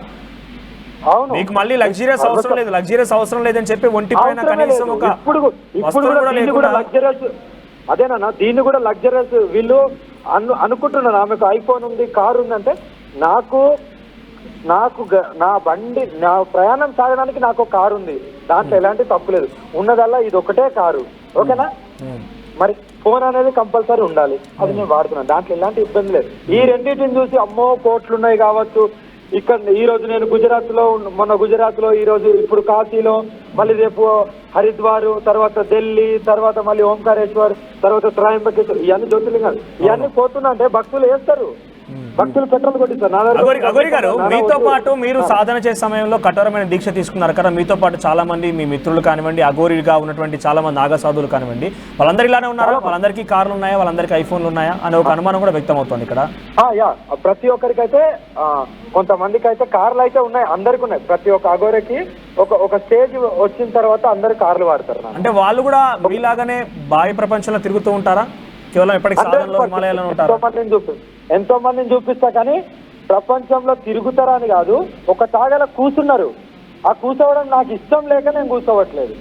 మీకు మళ్ళీ లగ్జరియస్ అవసరం లేదని చెప్పి ఒంటి పైన కనీసం ఒక వస్తువు కూడా లేకుండా. అదేనా దీన్ని కూడా లగ్జరియస్ వీళ్ళు అనుకుంటున్నారు. ఆమెకు ఐఫోన్ ఉంది, కారు ఉందంటే నాకు నా బండి నా ప్రయాణం సాగడానికి నాకు ఒక కారు ఉంది, దాంట్లో ఎలాంటి తప్పు లేదు. ఉన్నదల్లా ఇది ఒకటే కారు, ఓకేనా. మరి ఫోన్ అనేది కంపల్సరీ ఉండాలి, అది నేను వాడుతున్నాను, దాంట్లో ఎలాంటి ఇబ్బంది లేదు. ఈ రెండింటిని చూసి అమ్మో కోట్లు ఉన్నాయి కావచ్చు, ఇక్కడ ఈ రోజు నేను మొన్న గుజరాత్ లో, ఈ రోజు ఇప్పుడు కాశీలో, మళ్ళీ రేపు హరిద్వార్, తర్వాత ఢిల్లీ, తర్వాత మళ్ళీ ఓంకారేశ్వర్, తర్వాత త్రయంబకేశ్వర్, ఇవన్నీ జ్యోతిర్లింగాలు, ఇవన్నీ పోతున్నా అంటే భక్తులు వేస్తారు, భక్తులు పెట్రోల్ కొట్టిస్తారు. అఘోరి గారు, మీతో పాటు మీరు సాధన చేసే సమయంలో కఠోరమైన దీక్ష తీసుకున్నారు కదా, మీతో పాటు చాలా మంది మీ మిత్రులు కానివ్వండి, అఘోరిగా ఉన్నటువంటి చాలా మంది నాగసాధువులు కానివ్వండి, వాళ్ళందరూ ఇలానే ఉన్నారా? వాళ్ళందరికీ కార్లు ఉన్నాయా, వాళ్ళందరికీ ఐఫోన్లు ఉన్నాయా అనే ఒక అనుమానం కూడా వ్యక్తం అవుతుంది ఇక్కడ. ప్రతి ఒక్కరికైతే, కొంతమందికి అయితే కార్లు అయితే ఉన్నాయి, అందరికి ఉన్నాయి. ప్రతి ఒక్క అఘోరికి ఒక స్టేజ్ వచ్చిన తర్వాత అందరు కార్లు వాడతారు. అంటే వాళ్ళు కూడా మీలాగానే బాహ్య ప్రపంచంలో తిరుగుతూ ఉంటారా? కేవలం ఎప్పటికీ సాధనలో హిమాలయాల్లో ఉంటారు? ఎంతో మందిని చూపిస్తా, కానీ ప్రపంచంలో తిరుగుతారా అని కాదు, ఒక తాగల కూర్చున్నారు. ఆ కూర్చోవడం నాకు ఇష్టం లేక నేను కూర్చోవట్లేదు.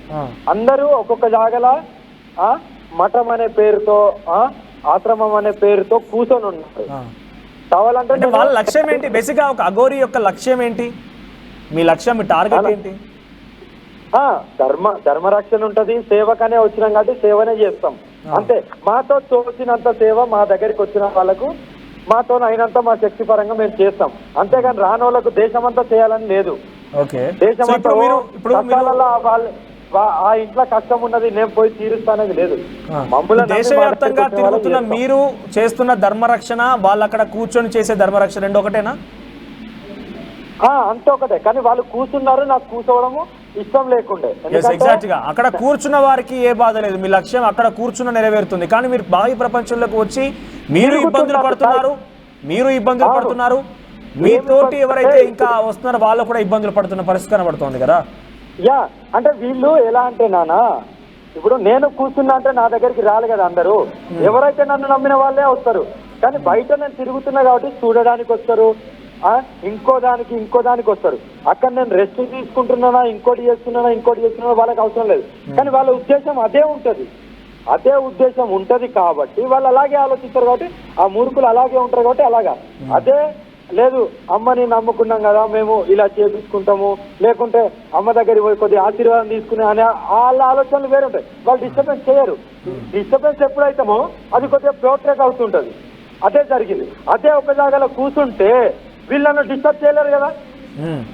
అందరూ ఒక్కొక్క జాగల మఠం అనే పేరుతో, ఆశ్రమం అనే పేరుతో కూర్చొని ఉన్నారు. కావాలంటే వాళ్ళ లక్ష్యం ఏంటి? బేసిక్ గా ఒక అఘోరి యొక్క లక్ష్యం ఏంటి? మీ లక్ష్యం, మీ టార్గెట్ ఏంటి? ధర్మరక్షణ ఉంటది, సేవకనే వచ్చినాం కాబట్టి సేవనే చేస్తాం అంతే. మాతో తోచినంత సేవ మా దగ్గరికి వచ్చిన వాళ్ళకు మాతో అయినంత మా శక్తి పరంగా మేము చేస్తాం, అంతేగాని రాని వాళ్ళకు దేశమంతా చేయాలని లేదు. దేశమంతా ఆ ఇంట్లో కష్టం ఉన్నది నేను పోయి తీరుస్తానది లేదు. దేశవ్యాప్తంగా తిరుగుతున్న మీరు చేస్తున్న ధర్మరక్షణ, వాళ్ళు అక్కడ కూర్చొని చేసే ధర్మరక్షణ రెండు ఒకటేనా? అంతే ఒకటే, కానీ వాళ్ళు కూర్చున్నారు, నాకు కూర్చోవడము ఇష్టం లేకుండే. ఎగ్జాక్ట్ గా అక్కడ కూర్చున్న వారికి ఏ బాధ లేదు, మీ లక్ష్యం అక్కడ కూర్చున్న నెరవేరుతుంది. కానీ మీరు బాహ్య ప్రపంచంలోకి వచ్చి మీరు ఇబ్బందులు పడుతున్నారు, మీతోటి ఎవరైతే ఇంకా వస్తున్నారో వాళ్ళు కూడా ఇబ్బందులు పడుతున్న పరిస్థితి కనబడుతుంది కదా. అంటే వీళ్ళు ఎలా అంటే నానా, ఇప్పుడు నేను కూర్చున్నా అంటే నా దగ్గరికి రాలి కదా అందరూ, ఎవరైతే నన్ను నమ్మిన వాళ్ళే వస్తారు. కానీ బయట నేను తిరుగుతున్నా కాబట్టి చూడడానికి వస్తారు, ఇంకో దానికి వస్తారు. అక్కడ నేను రెస్ట్ తీసుకుంటున్నానా, ఇంకోటి చేస్తున్నానా వాళ్ళకి అవసరం లేదు. కానీ వాళ్ళ ఉద్దేశం అదే ఉద్దేశం ఉంటది కాబట్టి వాళ్ళు అలాగే ఆలోచిస్తారు. కాబట్టి ఆ మూర్ఖులు అలాగే ఉంటారు కాబట్టి అలాగా. అదే లేదు, అమ్మని నమ్ముకున్నాం కదా మేము ఇలా చేపించుకుంటాము, లేకుంటే అమ్మ దగ్గర పోయి కొద్దిగా ఆశీర్వాదం తీసుకునే అనే వాళ్ళ ఆలోచనలు వేరే ఉంటాయి. వాళ్ళు డిస్టర్బెన్స్ చేయరు. డిస్టర్బెన్స్ ఎప్పుడైతామో అది కొద్దిగా ప్రోట్రేక్ అవుతుంటది. అదే జరిగింది. అదే ఒక జాగాలో కూర్చుంటే వీళ్ళను డిస్టర్బ్ చేయలేరు కదా.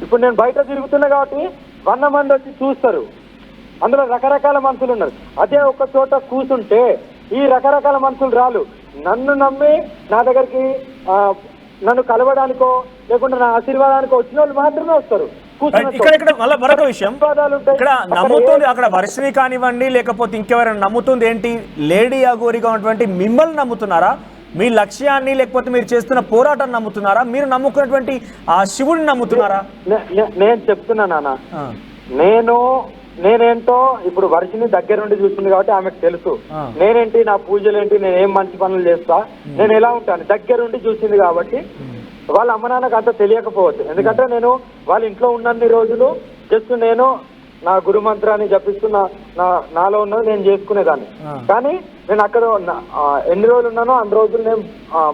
ఇప్పుడు నేను బయట తిరుగుతున్నా కాబట్టి 100 మంది వచ్చి చూస్తారు, అందులో రకరకాల మనుషులు ఉన్నారు. అదే ఒక చోట కూర్చుంటే ఈ రకరకాల మనుషులు రాలు. నన్ను నమ్మి నా దగ్గరికి నన్ను కలవడానికో లేకుంటే నా ఆశీర్వాదానికో వచ్చిన వాళ్ళు మాత్రమే వస్తారు. ఇక్కడ మళ్ళీ మరొక విషయం, ఇక్కడ నమ్ముతుంది అక్కడ వర్షిని కానివ్వండి, లేకపోతే ఇంకెవరైనా నమ్ముతుంది ఏంటి? లేడీ అఘోరిగా ఉన్నటువంటి మిమ్మల్ని నమ్ముతున్నారా? మీ లక్ష్యాన్ని లేకపోతే మీరు చేస్తున్న పోరాటాన్ని నమ్ముతున్నారా? మీరు నమ్ముకున్నటువంటి ఆ శివుడిని నమ్ముతున్నారా? నేను చెప్తున్నా నాన్న, నేనేంటో ఇప్పుడు వర్షిని దగ్గర నుండి చూస్తుంది కాబట్టి ఆమెకు తెలుసు నేనేంటి, నా పూజలు ఏంటి, నేను ఏం మంచి పనులు చేస్తా, నేను ఎలా ఉంటాను, దగ్గరుండి చూసింది కాబట్టి వాళ్ళ అమ్మ నాన్నకు అంత తెలియకపోవచ్చు. ఎందుకంటే నేను వాళ్ళ ఇంట్లో ఉన్నన్ని రోజులు జస్ట్ నేను నా గురు మంత్రాన్ని జపిస్తున్నా, నాలో ఉన్నది నేను చేసుకునేదాన్ని. కానీ నేను అక్కడ ఎన్ని రోజులు ఉన్నానో అన్ని రోజులు నేను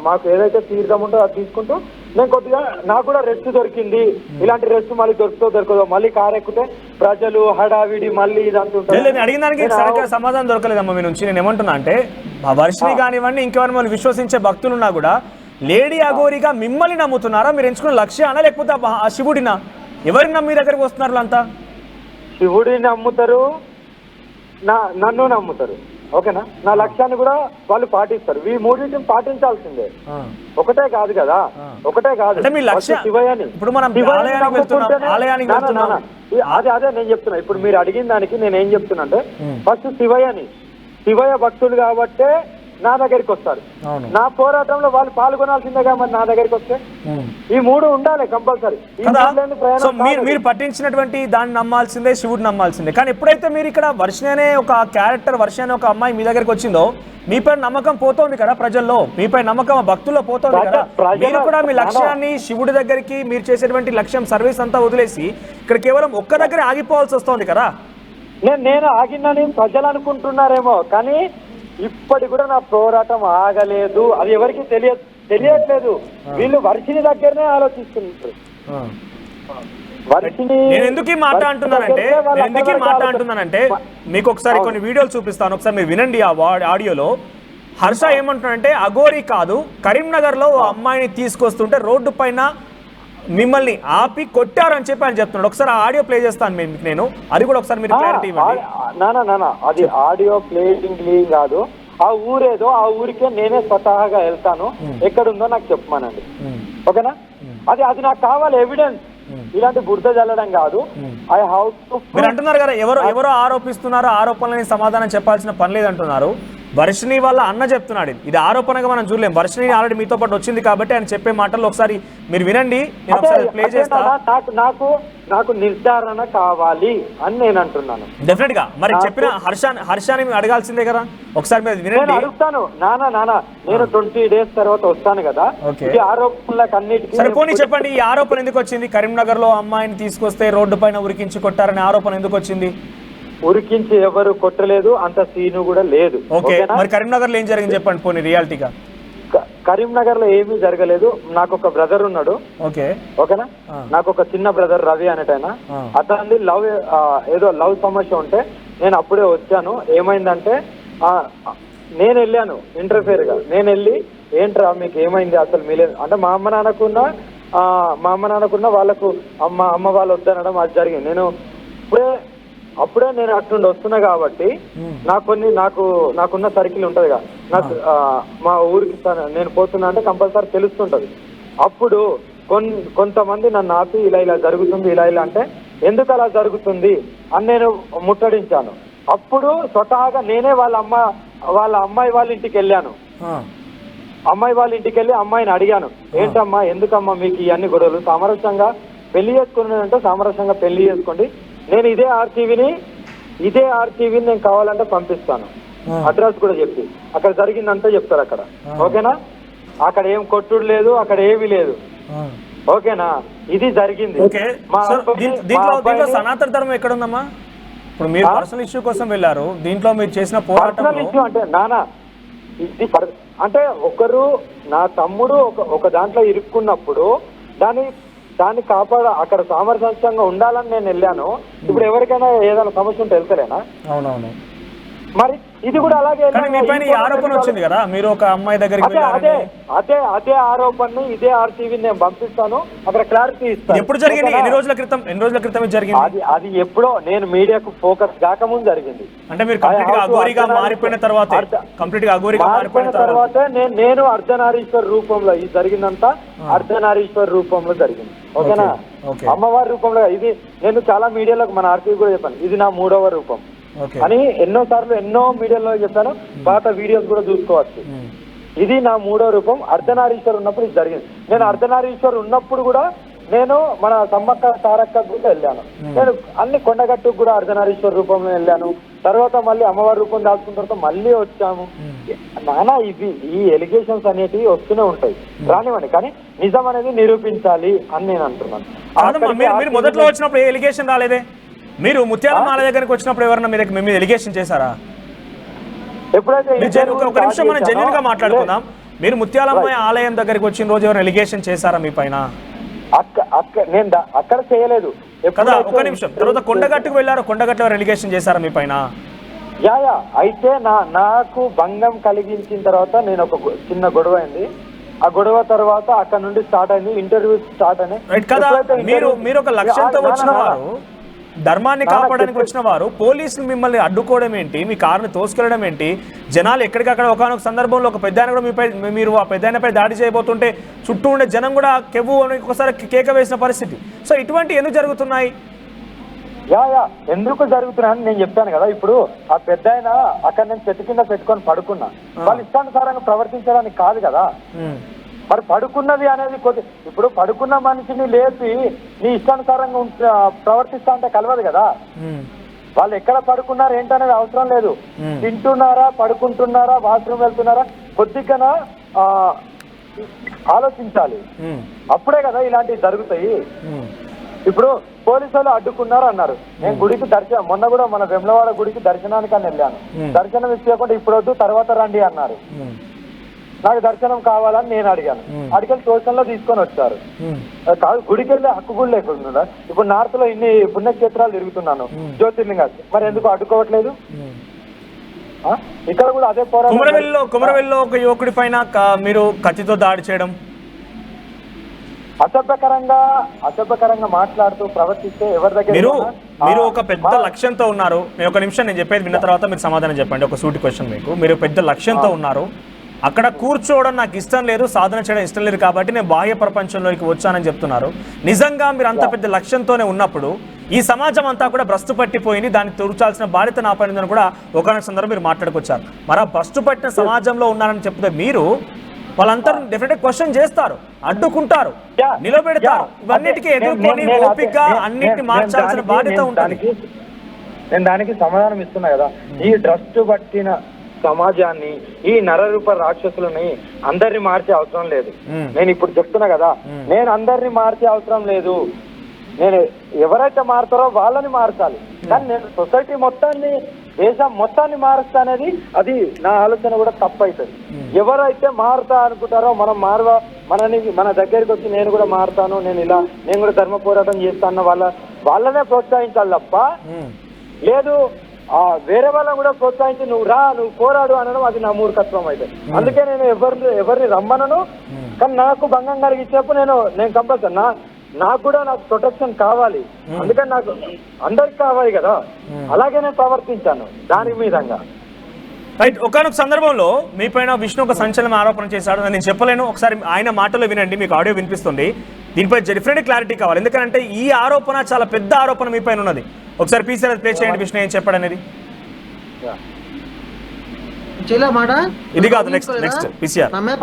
మాకు ఏదైతే తీర్థం ఉంటుందో అది తీసుకుంటూ నేను కొద్దిగా నాకు కూడా రెస్ట్ దొరికింది. ఇలాంటి రెస్ట్ మళ్ళీ దొరకదో మళ్ళీ కారు ఎక్కితే ప్రజలు హడావిడి మళ్ళీ ఇదంతా అడిగిన దానికి సరిగ్గా సమాధానం దొరకలేదమ్మా మీ నుంచి. నేను ఏమంటున్నా అంటే వర్షిని కానివ్వండి, ఇంకెవరు విశ్వసించే భక్తులున్నా కూడా లేడీ అఘోరిగా మిమ్మల్ని నమ్ముతున్నారా? మీరు ఎంచుకున్న లక్ష్యానా లేకపోతే ఆ శివుడినా? ఎవరిని నమ్మి దగ్గరికి వస్తున్నారు అంతా? శివుడిని నమ్ముతారు, నన్ను నమ్ముతారు, ఓకేనా. నా లక్ష్యాన్ని కూడా వాళ్ళు పాటిస్తారు. ఈ మూడింటిని పాటించాల్సిందే, ఒకటే కాదు కదా, ఒకటే కాదు. శివయ్యని అదే నేను చెప్తున్నా. ఇప్పుడు మీరు అడిగిన దానికి నేను ఏం చెప్తున్నా అంటే, ఫస్ట్ శివయ్య భక్తులు కాబట్టే నా దగ్గరికి వస్తారు. నా పోరాటంలో వాళ్ళు పాల్గొనాల్సిందేగా మరి నా దగ్గరికి వస్తే. ఈ మూడు ఉండాలి కంపల్సరీ. మీరు పట్టించినటువంటి దాన్ని నమ్మాల్సిందే, శివుడు నమ్మాల్సిందే. కానీ ఎప్పుడైతే మీరు ఇక్కడ వర్షిని అనే ఒక క్యారెక్టర్, వర్షిని అనే ఒక అమ్మాయి మీ దగ్గరికి వచ్చిందో, మీపై నమ్మకం పోతోంది కదా ప్రజల్లో, మీపై నమ్మకం భక్తుల్లో పోతోంది కదా. మీరు కూడా మీ లక్ష్యాన్ని శివుడి దగ్గరికి, మీరు చేసేటువంటి లక్ష్యం సర్వీస్ అంతా వదిలేసి ఇక్కడ కేవలం ఒక్క దగ్గర ఆగిపోవాల్సి వస్తుంది కదా. నేను ఆగిందని ప్రజలు అనుకుంటున్నారేమో, కానీ ఇప్పటి కూడా నా పోరాటం ఆగలేదు. అది ఎవరికి తెలియట్లేదు. వీళ్ళు వర్షిని దగ్గరనే ఆలోచిస్తున్నారు. వర్షిని నేను ఎందుకు ఈ మాట అంటున్నానంటే మీకు ఒకసారి కొన్ని వీడియోలు చూపిస్తాను, ఒకసారి మీరు వినండి. ఆ ఆడియోలో హర్ష ఏమంటున్నాడంటే అఘోరి కాదు, కరీంనగర్లో ఓ అమ్మాయిని తీసుకొస్తుంటే రోడ్డు పైన మిమ్మల్ని ఆపి కొట్టారని చెప్పి ఆయన చెప్తున్నాడు. ఒకసారి ఆ ఆడియో ప్లే చేస్తాను మీకు నేను, అది కూడా ఒకసారి మీరు క్లారిటీ ఇవ్వండి. నానా అది ఆడియో ప్లేయింగ్ కాదు, ఆ ఊరేదో ఆ ఊరికే నేనే స్వతహాగా వెళ్తాను, ఎక్కడుందో నాకు చెప్పమానండి, ఓకేనా? అది నాకు కావాలి ఎవిడెన్స్, ఇలాంటి బురద చల్లడం కాదు. I how to. మీరు అంటున్నారు కదా ఎవరో ఆరోపిస్తున్నారో, ఆరోపణలని సమాధానం చెప్పాల్సిన పని లేదంటున్నారు. వర్షిని వాళ్ళ అన్న చెప్తున్నాడు, ఇది ఆరోపణగా మనం చూడలేం. వర్షిని ఆల్రెడీ మీతో పాటు వచ్చింది కాబట్టి ఆయన చెప్పే మాటల్లో ఒకసారి మీరు వినండి, నేను ఒకసారి ప్లే చేస్తా. నాకు నిర్ధారణ కావాలి అని నేను అంటున్నాను. డెఫినెట్ గా మరి చెప్పిన హర్షాని అడగాల్సిందే కదా, ఒకసారి మీరు వినండి. అడుగుతాను నానా, నేను 20 days తర్వాత వస్తాను కదా, ఈ ఆరోపణలకు అన్నిటికీ. సరే పోనీ చెప్పండి, ఈ ఆరోపణ ఎందుకు వచ్చింది? కరీంనగర్ లో అమ్మాయిని తీసుకొస్తే రోడ్డు పైన ఉరికించి కొట్టారనే ఆరోపణ ఎందుకు వచ్చింది? ఉరికించి ఎవరు కొట్టలేదు, అంత సీను కూడా లేదు. ఓకే, మరి కరీంనగర్ లో ఏం జరిగింది చెప్పండి పోనీ రియాలిటీగా. కరీంనగర్ లో ఏమీ జరగలేదు. నాకు ఒక బ్రదర్ ఉన్నాడు, ఓకేనా? నాకు ఒక చిన్న బ్రదర్ రవి అనేటైనా, అతనిది ఏదో లవ్ సమస్య ఉంటే నేను అప్పుడే వచ్చాను. ఏమైందంటే నేను వెళ్ళాను ఇంటర్ఫేర్ గా, నేను వెళ్ళి ఏంట్రా మీకు ఏమైంది అసలు మీలే అంటే మా అమ్మ నాన్నకున్న వాళ్ళకు అమ్మ వాళ్ళు వద్దనడం అది జరిగింది. నేను అప్పుడే నేను అట్నుండి వస్తున్నా కాబట్టి నాకున్న సర్కిల్ ఉంటది కదా, నాకు మా ఊరికి నేను పోతున్నా అంటే కంపల్సరీ తెలుస్తుంటది. అప్పుడు కొంతమంది నన్ను ఆపి ఇలా జరుగుతుంది ఇలా అంటే ఎందుకు అలా జరుగుతుంది అని నేను ముట్టడించాను. అప్పుడు స్వతహాగా నేనే వాళ్ళ అమ్మాయి వాళ్ళ ఇంటికి వెళ్ళాను. అమ్మాయి వాళ్ళ ఇంటికి వెళ్ళి అమ్మాయిని అడిగాను, ఏంటమ్మా ఎందుకమ్మా మీకు ఇవన్నీ గొడవలు, సామరస్యంగా పెళ్లి చేసుకున్నానంటే సామరస్యంగా పెళ్లి చేసుకోండి, నేను ఇదే ఆర్టీవీని నేను కావాలంటే పంపిస్తాను, అడ్రస్ కూడా చెప్పి అక్కడ జరిగిందంతా చెప్తారు అక్కడ, ఓకేనా? అక్కడ ఏం కొట్టుడు లేదు, అక్కడ ఏమీ లేదు, ఓకేనా? ఇది జరిగింది. సనాతన ధర్మం ఎక్కడ ఉందమ్మా? ఇప్పుడు మీరు పర్సనల్ ఇష్యూ కోసం వెళ్ళారు, దీంట్లో మీరు చేసిన పోరాటం ఇష్యూ అంటే నానా ఇది అంటే ఒకరు నా తమ్ముడు ఒక దాంట్లో ఇరుక్కున్నప్పుడు దాన్ని అక్కడ సామరస్యంగా ఉండాలని నేను వెళ్ళాను. ఇప్పుడు ఎవరికైనా ఏదైనా సమస్య ఉంటే వెళ్తలేనా? అవునవును. మరి ఇది కూడా అలాగే ఆరోపణ వచ్చింది కదా, మీరు ఒక అమ్మాయి దగ్గరికి అదే ఆరోపణ ఇదే ఆర్టీవీ నేను పంపిస్తాను, అక్కడ క్లారిటీ ఇస్తాను. ఎప్పుడు జరిగింది? ఎన్ని రోజుల క్రితం జరిగింది? అది ఎప్పుడో నేను మీడియాకు ఫోకస్ కాకముందు జరిగింది. అంటే మీరు కంప్లీట్ గా అఘోరిగా మారిపోయిన తర్వాత నేను అర్ధనారీశ్వర్ రూపంలో ఇది జరిగిందంతా అర్ధనారీశ్వర్ రూపంలో జరిగింది, ఓకేనా? అమ్మవారి రూపంలో ఇది నేను చాలా మీడియాలో మన ఆర్టీవీ కూడా చెప్పాను, ఇది నా 3వ రూపం అని ఎన్నో మీడియాలో చెప్పాను, పాత వీడియోస్ కూడా చూసుకోవచ్చు. ఇది నా 3వ రూపం. అర్ధనారీశ్వర్ ఉన్నప్పుడు ఇది జరిగింది. నేను అర్ధనారీశ్వర్ ఉన్నప్పుడు కూడా నేను మన సమ్మక్క సారక్క కూడా వెళ్ళాను. నేను అన్ని కొండగట్టుకు కూడా అర్ధనారీశ్వర్ రూపంలో వెళ్ళాను. తర్వాత మళ్ళీ అమ్మవారి రూపం దాచుకున్న తర్వాత మళ్ళీ వచ్చాము. నానా ఈ ఎలిగేషన్స్ అనేటివి వస్తూనే ఉంటాయి, రానివ్వండి, కానీ నిజం అనేది నిరూపించాలి అని నేను అంటున్నాను. మీరు మొదట్లో వచ్చినప్పుడు ఏ ఎలిగేషన్ రాలేదే? మీరు ముత్యాలమ్మ దగ్గరికి వచ్చినప్పుడు ఎవరన్నా మీ మీద ఎలిగేషన్ చేశారా? ఎప్పుడైతే ఒక నిమిషం మనం జెన్యూన్ గా మాట్లాడుకుందాం. మీరు ముత్యాలమ్మ ఆలయం దగ్గరికి వచ్చిన రోజు ఎవరైనా ఎలిగేషన్ చేశారా మీ పైన? నేను అక్కడ చేయలేదు కదా. ఒక నిమిషం, తర్వాత కొండగట్టుకు వెళ్ళారు, కొండగట్టు ఎవరు ఎలిగేషన్ చేశారా మీ పైన? అయితే నాకు భంగం కలిగించిన తర్వాత నేను ఒక చిన్న గొడవ అయింది. ఆ గొడవ తర్వాత అక్కడ నుండి స్టార్ట్ అయింది, ఇంటర్వ్యూ స్టార్ట్ అయినాయి కదా. మీరు ఒక లక్ష్యంతో వచ్చిన వారు, ధర్మాన్ని కాపాడడానికి వచ్చిన వారు, పోలీసులు మిమ్మల్ని అడ్డుకోవడం ఏంటి, మీ కారుని తోసుకెళ్ళడం ఏంటి? జనాలు ఎక్కడికక్కడ ఒకనొక సందర్భంలో ఒక పెద్ద కూడా మీరు ఆ పెద్దాయనపై దాడి చేయబోతుంటే చుట్టూ ఉండే జనం కూడా కెవ్వు అని ఒకసారి కేక వేసిన పరిస్థితి. సో ఇటువంటి ఎందుకు జరుగుతున్నాయి? ఎందుకు జరుగుతున్నాయని నేను చెప్తాను కదా. ఇప్పుడు ఆ పెద్ద అక్కడ నేను చెట్టు కింద పెట్టుకొని పడుకున్నా, వాళ్ళు ఇష్టానుసారంగా ప్రవర్తించడానికి కాదు కదా. మరి పడుకున్నది అనేది ఇప్పుడు పడుకున్న మనిషిని లేపి నీ ఇష్టానుసారంగా ప్రవర్తిస్తా అంటే కలవదు కదా. వాళ్ళు ఎక్కడ పడుకున్నారు ఏంటనేది అవసరం లేదు. తింటున్నారా, పడుకుంటున్నారా, వాష్రూమ్ వెళ్తున్నారా, కొద్దిగా ఆలోచించాలి. అప్పుడే కదా ఇలాంటివి జరుగుతాయి. ఇప్పుడు పోలీసు వాళ్ళు అడ్డుకున్నారు అన్నారు, నేను గుడికి మొన్న కూడా మన వెమ్లవాడ గుడికి దర్శనానికి అని వెళ్ళాను. దర్శనం ఇచ్చేయకుండా ఇప్పుడు వద్దు తర్వాత రండి అన్నారు. నాకు దర్శనం కావాలని నేను అడిగాను. అడిగిన ట్యూషన్ లో తీసుకొని వచ్చారు. కాదు, గుడికి వెళ్ళి హక్కు కూడా లేకుండా ఇప్పుడు నార్త్ లో ఇన్ని పుణ్యక్షేత్రాలు తిరుగుతున్నాను జ్యోతిర్లింగాలు, మరి ఎందుకు అడ్డుకోవట్లేదు? ఇక్కడ కూడా అదే పోరాటం. కుమరవెల్లిలో ఒక యువకుడి పైన మీరు కత్తితో దాడి చేయడం, అసభ్యకరంగా మాట్లాడుతూ ప్రవర్తిస్తే ఎవరి దగ్గర మీరు ఒక పెద్ద లక్ష్యంతో ఉన్నారు. నేను ఒక నిమిషం నేను చెప్పేది విన్న తర్వాత మీరు సమాధానం చెప్పండి. ఒక సూటి క్వశ్చన్ మీకు. మీరు పెద్ద లక్ష్యంతో ఉన్నారు, అక్కడ కూర్చోవడం నాకు ఇష్టం లేదు, సాధన చేయడం ఇష్టం లేదు కాబట్టి నేను బాహ్య ప్రపంచంలోకి వచ్చానని చెప్తున్నారు. నిజంగా మీరు అంత పెద్ద లక్ష్యంతోనే ఉన్నప్పుడు ఈ సమాజం అంతా కూడా భ్రష్టు పట్టిపోయింది, దాన్ని తుర్చాల్సిన బాధ్యత నా పైన కూడా ఒకనొక సందర్భం మీరు మాట్లాడుకొచ్చారు. మరి ఆ భ్రష్టు పట్టిన సమాజంలో ఉన్నారని చెప్తే మీరు వాళ్ళంతా డెఫినెట్ క్వశ్చన్ చేస్తారు, అడ్డుకుంటారు, నిలబెడతారు. ఇవన్నిటికీ ఎదుర్కొని ఓపిక అన్నిటిని మార్చాల్సిన బాధ్యత ఉంటుంది. నేను దానికి సమాధానం ఇస్తున్నా కదా. ఈ భ్రష్టు పట్టిన సమాజాన్ని, ఈ నరరూప రాక్షసులని అందరినీ మార్చే అవసరం లేదు. నేను ఇప్పుడు చెప్తున్నా కదా, నేను అందరినీ మార్చే అవసరం లేదు. నేను ఎవరైతే మారుతారో వాళ్ళని మార్చాలి. కానీ నేను సొసైటీ మొత్తాన్ని, దేశం మొత్తాన్ని మారుస్తా అనేది అది నా ఆలోచన కూడా తప్పు అవుతుంది. ఎవరైతే మారుతా అనుకుంటారో మనం మన దగ్గరికి వచ్చి నేను కూడా మారుతాను, నేను కూడా ధర్మ పోరాటం చేస్తాను వాళ్ళనే ప్రోత్సహించాలి తప్ప, లేదు వేరే వాళ్ళని కూడా ప్రోత్సహించి నువ్వు పోరాడు అనడం అది నా మూర్ఖత్వం అయితే. అందుకే నేను ఎవరిని రమ్మనను. కానీ నాకు భంగం కలిగించినప్పుడు నేను కంపల్సరీ నాకు ప్రొటెక్షన్ కావాలి. అందుకని నాకు అందరికి కావాలి కదా, అలాగే నేను ప్రవర్తించాను దానికి మీదంగా. రైట్. ఒకనొక సందర్భంలో మీ పైన విష్ణు ఒక సంచలన ఆరోపణ చేశాడు, నేను చెప్పలేను, ఒకసారి ఆయన మాటలో వినండి, మీకు ఆడియో వినిపిస్తుంది. దీనిపై డిఫరెంట్ క్లారిటీ కావాలి, ఎందుకంటే ఈ ఆరోపణ చాలా పెద్ద ఆరోపణ మీ పైన ఉన్నది. ఒకసారి పీసీఆర్ ప్లే చేయండి, విష్ణు ఏం చెప్పాడు అనేది. ఇది కాదు, నెక్స్ట్ పీసీఆర్. నువ్వు నమ్మే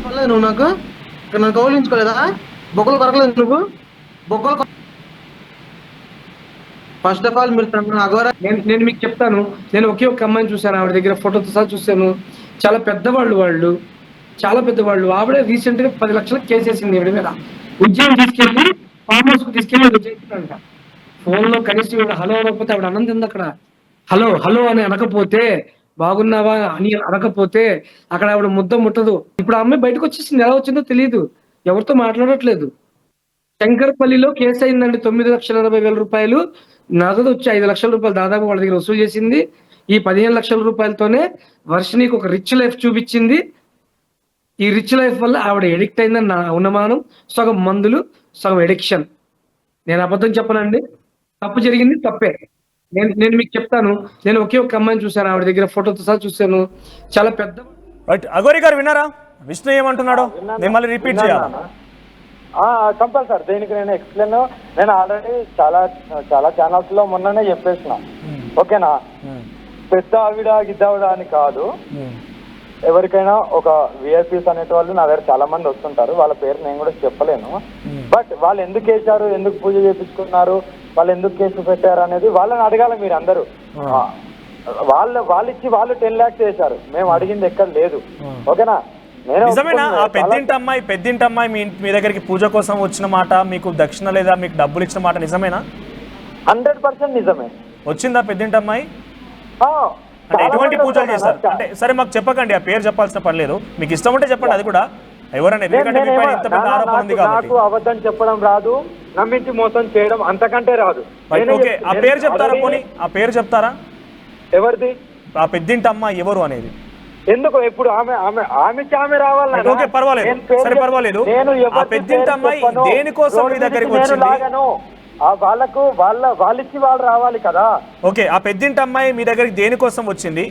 పర్లేదు, నువ్వు నాకు ఇక్కడ నన్ను కౌలించుకోలేదా? బొక్కలు కొరకలేదు నువ్వు, బొక్కలు. ఫస్ట్ ఆఫ్ ఆల్ మీరు అఘోరా, నేను మీకు చెప్తాను. నేను ఒకే ఒక అమ్మాయిని చూశాను, ఆవిడ దగ్గర ఫోటోతో సహా చూశాను. చాలా పెద్దవాళ్ళు, చాలా పెద్దవాళ్ళు. ఆవిడే రీసెంట్ గా 10 లక్షలకు కేసేసింది ఆవిడ మీద. ఉద్యోగం తీసుకెళ్ళి ఫార్మ్ హౌస్ కు తీసుకెళ్ళి చేసిందంట. ఫోన్ లో కనీసం హలో అనకపోతే ఆవిడ అన్నం తింది అక్కడ. హలో అని అనకపోతే, బాగున్నావా అని అనకపోతే అక్కడ ఆవిడ ముట్టదు. ఇప్పుడు ఆ అమ్మాయి బయటకు వచ్చేసింది, ఎలా వచ్చిందో తెలియదు, ఎవరితో మాట్లాడట్లేదు. శంకర్పల్లిలో కేసు అయిందండి. 9,80,000 రూపాయలు నగదు వచ్చి 5 లక్షల రూపాయలు దాదాపు వాళ్ళ దగ్గర వసూలు చేసింది. ఈ 15 లక్షల రూపాయలతోనే వర్షినికి ఒక రిచ్ లైఫ్ చూపించింది. ఈ రిచ్ లైఫ్ వల్ల ఆవిడ ఎడిక్ట్ అయిందని నా అనుమానం. సగం మందులు, సగం ఎడిక్షన్. నేను అబద్ధం చెప్పనండి, తప్పు జరిగింది, తప్పే. నేను మీకు చెప్తాను. నేను ఒకే ఒక అమ్మాయిని చూశాను, ఆవిడ దగ్గర ఫోటోతో సహా చూశాను. చాలా పెద్ద. రైట్. అఘోరి గారు విన్నారా విష్ణు ఏమంటున్నాడో? నేను మళ్ళీ రిపీట్ చేయాలి. కంపల్సరీ దీనికి నేను ఎక్స్ప్లెయిన్, నేను ఆల్రెడీ చాలా ఛానల్స్ లో మొన్ననే చెప్పేసిన. ఓకేనా, పెద్ద ఆవిడ గిద్దావిడ అని కాదు. ఎవరికైనా ఒక విఐపీస్ అనేటి వాళ్ళు నా దగ్గర చాలా మంది వస్తుంటారు, వాళ్ళ పేరు నేను కూడా చెప్పలేను. బట్ వాళ్ళు ఎందుకు వేశారు, ఎందుకు పూజ చేపించుకున్నారు, వాళ్ళు ఎందుకు కేసు పెట్టారు అనేది వాళ్ళని అడగాలి మీరు అందరూ. వాళ్ళు 10 lakhs వేశారు, మేము అడిగింది ఎక్కడ లేదు. ఓకేనా, నిజమేనా? ఆ పెద్దింటి అమ్మాయి మీ దగ్గరికి పూజ కోసం వచ్చిన మాట, మీకు దక్షిణ లేదా మీకు డబ్బులు ఇచ్చిన మాట నిజమేనా? 100% నిజమే. వచ్చిందా పెద్దింటి అమ్మాయి? అంటే ఎటువంటి పూజలు చేస్తారు అంటే? సరే మాకు చెప్పకండి, ఆ పేరు చెప్పాల్సిన పని లేదు, మీకు ఇష్టం ఉంటే చెప్పండి. అది కూడా ఎవరైనా, నాకు అబద్ధం చెప్పడం రాదు, నమ్మించి మోసం చేయడం అంతకంటే రాదు. ఓకే, ఆ పేరు చెప్తారా? పోనీ ఆ పేరు చెప్తారా? ఎవరిది? ఆ పెద్దింటి అమ్మాయి ఎవరు అనేది? ఎందుకు ఇప్పుడు ఆమె రావాలి? ఓకే, పర్వాలేదు, సరే పర్వాలేదు. ఆ పెద్దింటి అమ్మాయి దేనికోసం మీ దగ్గరికి వచ్చింది? వాళ్ళిచ్చి వాళ్ళు రావాలి కదా. ఓకే, ఆ పెద్దింటి అమ్మాయి మీ దగ్గరికి దేనికోసం వచ్చింది?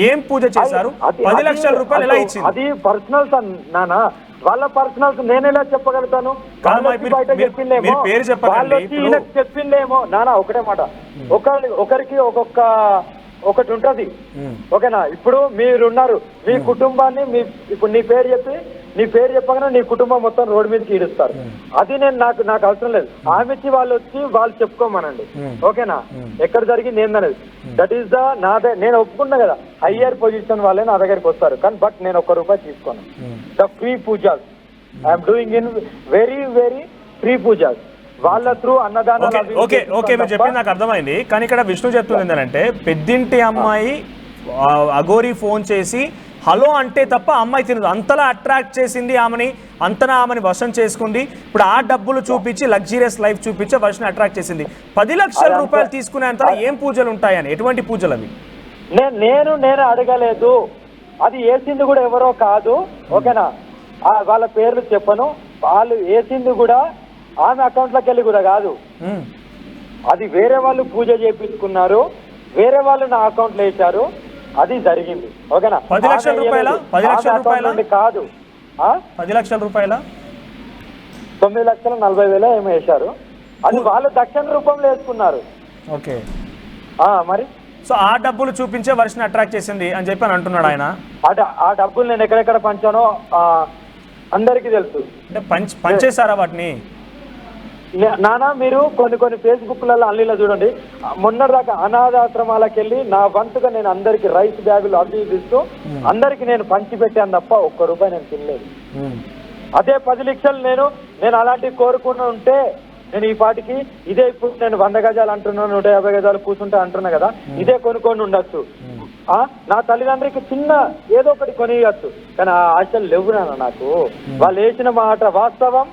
ఏం పూజ చేశారు? 10 లక్షల రూపాయలు ఎలా ఇచ్చింది? అది పర్సనల్స్ నానా, వాళ్ళ పర్సనల్స్ నేను ఎలా చెప్పగలుగుతాను? పేరు చెప్పిందేమో నానా. ఒకటే మాట, ఒకరికి ఒకటి ఉంటది. ఓకేనా, ఇప్పుడు మీరున్నారు, మీ కుటుంబాన్ని ఇప్పుడు నీ పేరు చెప్పగానే నీ కుటుంబం మొత్తం రోడ్డు మీదకి ఈడుస్తారు. అది నాకు అవసరం లేదు. ఆమెచ్చి వాళ్ళు చెప్పుకోమనండి. ఓకేనా, ఎక్కడ జరిగింది ఏందనేది. దట్ ఈస్ నేను ఒప్పుకున్నా కదా, హయ్యర్ పొజిషన్ వాళ్ళే నా దగ్గరికి వస్తారు. కానీ బట్ నేను ₹1 తీసుకోను. The free pujas I'm doing in very very free pujas. వాళ్ళ త్రూ అన్నదానం. ఓకే, మీరు చెప్పింది నాకు అర్థమైంది. కానీ ఇక్కడ విష్ణు చెప్తుంది ఏంటంటే, పెద్దింటి అమ్మాయి అఘోరి ఫోన్ చేసి హలో అంటే తప్ప అమ్మాయి తినదు, అంతలా అట్రాక్ట్ చేసింది ఆమెని, అంతలా ఆమెని వశం చేసుకుంది. ఇప్పుడు ఆ డబ్బులు చూపించి లగ్జరియస్ లైఫ్ చూపించి వశం అట్రాక్ట్ చేసింది. 10 లక్షల రూపాయలు తీసుకునేంత ఏం పూజలు ఉంటాయని? ఎటువంటి పూజలు అవి? నేను అడగలేదు, అది వేసింది కూడా ఎవరో కాదు, ఓకేనా? వాళ్ళ పేర్లు చెప్పను. వాళ్ళు వేసింది కూడా ఆమె అకౌంట్లోకి వెళ్ళి కూడా కాదు, అది వేరే వాళ్ళు పూజ చేయించుకున్నారు, వేరే వాళ్ళు నా అకౌంట్లో వేశారు, అది జరిగింది, ఓకేనా? 10 లక్షల రూపాయల? 10 లక్షల రూపాయల కాదు, 10 లక్షల రూపాయల 9,40,000 ఏమో వేశారు. అది వాళ్ళు దక్షిణ రూపంలో వేసుకున్నారు. ఓకే, మరి సో ఆ డబ్బులు చూపించే వర్షం అట్రాక్ట్ చేసింది అని చెప్పి అని అంటున్నాడు ఆయన. ఆ డబ్బులు నేను ఎక్కడెక్కడ పంచానో అందరికీ తెలుసు. అంటే పంచేశారా వాటిని? నానా మీరు కొన్ని ఫేస్బుక్లలో అల్లీలో చూడండి, మొన్నటిదాకా అనాథాశ్రమాలకు వెళ్ళి నా వంతుగా నేను అందరికి రైస్ బ్యాగులు అవి ఇస్తూ అందరికి నేను పంచి పెట్టాను తప్ప ఒక్క రూపాయి నేను తినలేదు. అదే 10 లక్షలు నేను అలాంటివి కోరుకుని ఉంటే నేను ఈ పాటికి ఇదే ఇప్పుడు నేను 100 గజాలు అంటున్నాను, 150 గజాలు కూర్చుంటే అంటున్నా కదా, ఇదే కొనుక్కొని ఉండొచ్చు. నా తల్లిదండ్రికి చిన్న ఏదో ఒకటి కొనియచ్చు, కానీ ఆ ఆశలు లేవు నాన్న నాకు. వాళ్ళు వేసిన మాట వాస్తవం,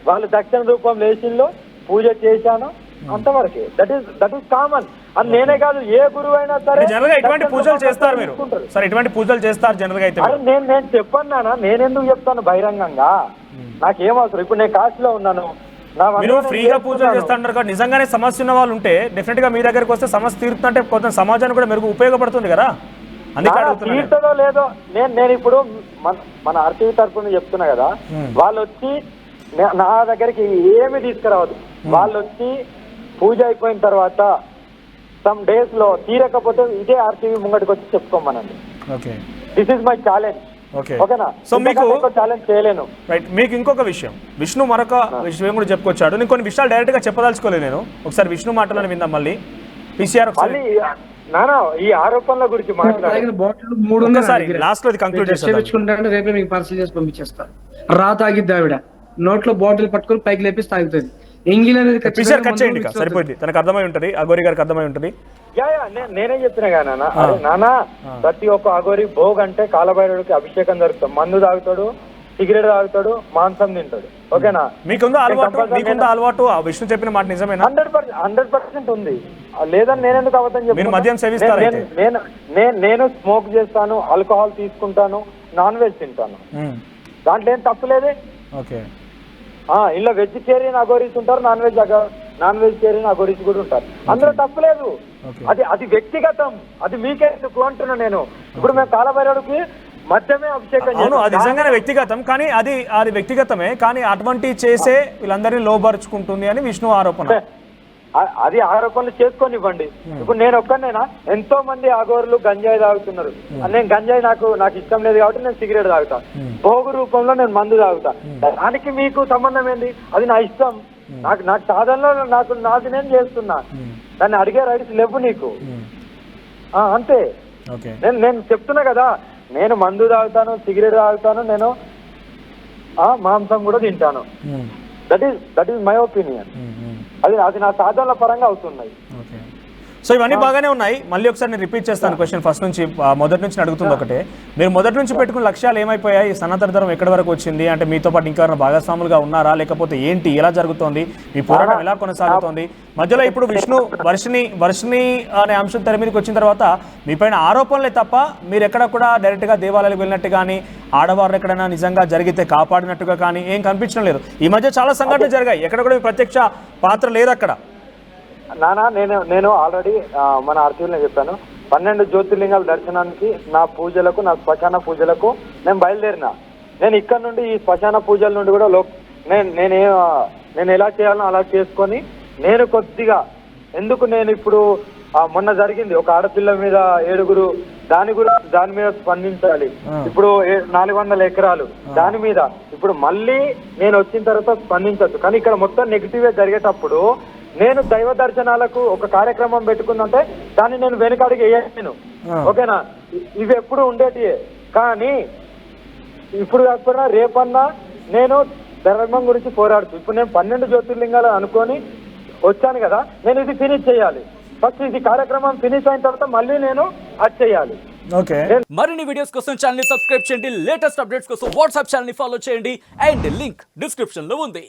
వాళ్ళు దక్షిణ రూపం లేచింలో పూజ చేశాను, అంతవరకే. That is common. అది నేనే కాదు, ఏ గురువు అయినా సరే జనరల్ గా ఎటువంటి పూజలు చేస్తారు మీరు? సరే, ఎటువంటి పూజలు చేస్తారు జనరల్ గా? అయితే నేను చెప్పాను నాన్న, నేనెందుకు చెప్తాను బహిరంగంగా? నాకేం అవసరం? ఇప్పుడు నేను కాశీలో ఉన్నాను, మీరు ఫ్రీగా పూజలు చేస్తున్నారు కాబట్టి నిజంగానే సమస్య ఉన్న వాళ్ళు ఉంటే డెఫినెట్ గా మీ దగ్గరకు వస్తే సమస్య తీరుతుందంటే కొంత సమాజానికి కూడా మెరుగు ఉపయోగపడుతుంది కదా, తీరుతుందో లేదో. నేను ఇప్పుడు మన ఆర్టీవీ తరఫున చెప్తున్నా కదా, వాళ్ళు వచ్చి నా దగ్గరికి ఏమి తీసుకురావద్దు. వాళ్ళు వచ్చి పూజ అయిపోయిన తర్వాత సమ్ డేస్ లో తీరకపోతే ఇదే ఆర్టీవీ ముంగటికి వచ్చి చెప్పుకోమనండి. This is my challenge. ఓకేనా? సో మీకు ఛాలెంజ్ చేయలేను. రైట్. మీకు ఇంకొక విషయం, విష్ణు మరొక విషయం కూడా చెప్పుకొచ్చాడు. నేను కొన్ని విషయాలు డైరెక్ట్ గా చెప్పదలుచుకోలేదు. నేను ఒకసారి విష్ణు మాటలను విందాం మళ్ళీ. PCR నానా ఈ ఆరోపణల గురించి మాట్లాడారు. లాస్ట్ లో కంక్లూడ్ చేయించుకుంటారంటే రేపే మీకు పార్సల్ చేసి పంపించేస్తారు. తాగిద్ది ఆవిడ, నోట్లో బాటిల్ పట్టుకొని పైకి లేపి తాగుతుంది. ఎంగిల్ అనేది కట్ చేయండి, సరిపోయింది. తనకు అర్థమై ఉంటది, అఘోరి గారికి అర్థమై ఉంటది. నేనే చెప్పిన నానా, ప్రతి ఒక్క అఘోరి భోగ్ అంటే కాలభైరవుడికి అభిషేకం జరుగుతుంది. మందు తాగుతాడు, సిగరెట్ తాగుతాడు, మాంసం తింటాడు, ఓకేనా? మీకుందా అలవాటు? విష్ణు చెప్పిన మాట నిజమేనా? 100% ఉంది. లేదని నేనెందుకు అబద్ధం చెప్పాను? మద్యం సేవిస్తారు? నేను స్మోక్ చేస్తాను, ఆల్కహాల్ తీసుకుంటాను, నాన్ వెజ్ తింటాను, దాంట్లో ఏం తప్పులేదే. ఇలా వెజిటేరియన్ అఘోరీస్ ఉంటారు, నాన్ వెజిటేరియన్ అఘోరీస్ కూడా ఉంటారు, అందులో తప్పులేదు. అది వ్యక్తిగతం, అది మీకెందుకు అంటున్నా నేను. ఇప్పుడు మేము కాలభైరవుడికి మధ్యమే అభిషేకం చేస్తాం. అది నిజంగానే వ్యక్తిగతం, కానీ అది వ్యక్తిగతమే, కానీ అటువంటి చేసే వీళ్ళందరినీ లోబరుచుకుంటుంది అని విష్ణు ఆరోపణ. అది ఆరోపణలు చేసుకోనివ్వండి. ఇప్పుడు నేను ఒక్కనేనా? ఎంతో మంది అఘోరులు గంజాయి తాగుతున్నారు. నేను గంజాయి నాకు ఇష్టం లేదు కాబట్టి నేను సిగరెట్ తాగుతా, భోగు రూపంలో నేను మందు తాగుతా. దానికి మీకు సంబంధం ఏంది? అది నా ఇష్టం. నాకు సాధనలో నాది నేను చేస్తున్నా, దాన్ని అడిగే రైట్స్ లేవు నీకు, అంతే. నేను చెప్తున్నా కదా, నేను మందు తాగుతాను, సిగరెట్ తాగుతాను, నేను మాంసం కూడా తింటాను. That is my opinion. అది నా సాధనల పరంగా అవుతున్నాయి. సో ఇవన్నీ బాగానే ఉన్నాయి. మళ్ళీ ఒకసారి నేను రిపీట్ చేస్తాను క్వశ్చన్. ఫస్ట్ నుంచి మొదటి నుంచి అడుగుతుంది ఒకటే, మీరు మొదటి నుంచి పెట్టుకున్న లక్ష్యాలు ఏమైపోయాయి? సనాతన ధర్మం ఎక్కడి వరకు వచ్చింది? అంటే మీతో పాటు ఇంకా భాగస్వాములుగా ఉన్నారా, లేకపోతే ఏంటి, ఎలా జరుగుతోంది, మీ పోరాటం ఎలా కొనసాగుతోంది? మధ్యలో ఇప్పుడు విష్ణు వర్షిణి అనే అంశం తెర మీదకి వచ్చిన తర్వాత మీ పైన ఆరోపణలే తప్ప మీరు ఎక్కడ కూడా డైరెక్ట్గా దేవాలయాలకు వెళ్ళినట్టు కానీ, ఆడవారు ఎక్కడైనా నిజంగా జరిగితే కాపాడినట్టుగా కానీ ఏం కనిపించడం లేదు. ఈ మధ్య చాలా సంఘటనలు జరిగాయి, ఎక్కడ కూడా మీ ప్రత్యక్ష పాత్ర లేదు అక్కడ. నానా నేను ఆల్రెడీ మన ఆర్టీవీలో చెప్పాను, 12 జ్యోతిర్లింగాల దర్శనానికి నా పూజలకు, నా శ్మశాన పూజలకు నేను బయలుదేరిన. నేను ఇక్కడ నుండి ఈ శ్మశాన పూజల నుండి కూడా నేను ఎలా చేయాలో అలా చేసుకొని నేను కొద్దిగా నేను ఇప్పుడు మొన్న జరిగింది ఒక ఆడపిల్ల మీద 7 దాని మీద స్పందించాలి. ఇప్పుడు 400 ఎకరాలు దాని మీద ఇప్పుడు మళ్ళీ నేను వచ్చిన తర్వాత స్పందించచ్చు. కానీ ఇక్కడ మొత్తం నెగిటివ్ జరిగేటప్పుడు నేను దైవ దర్శనాలకు ఒక కార్యక్రమం పెట్టుకుందంటే దాన్ని నేను వెనుకడుగు వేయను, ఓకేనా? ఇవి ఎప్పుడు ఉండేటివే. కానీ ఇప్పుడు కాకపోయినా రేపన్నా నేను ధర్మం గురించి పోరాడుతూ ఇప్పుడు నేను 12 జ్యోతిర్లింగాలు అనుకొని వచ్చాను కదా, నేను ఇది ఫినిష్ చేయాలి. ఫస్ట్ ఇది కార్యక్రమం ఫినిష్ అయిన తర్వాత మళ్ళీ నేను అది చేయాలి. ఓకే. మరిన్ని వీడియోస్ కోసం ఛానల్ ని సబ్స్క్రైబ్ చేయండి, లేటెస్ట్ అప్డేట్స్ కోసం వాట్సాప్ ఛానల్ ని ఫాలో చేయండి అండ్ లింక్ డిస్క్రిప్షన్ లో ఉంది.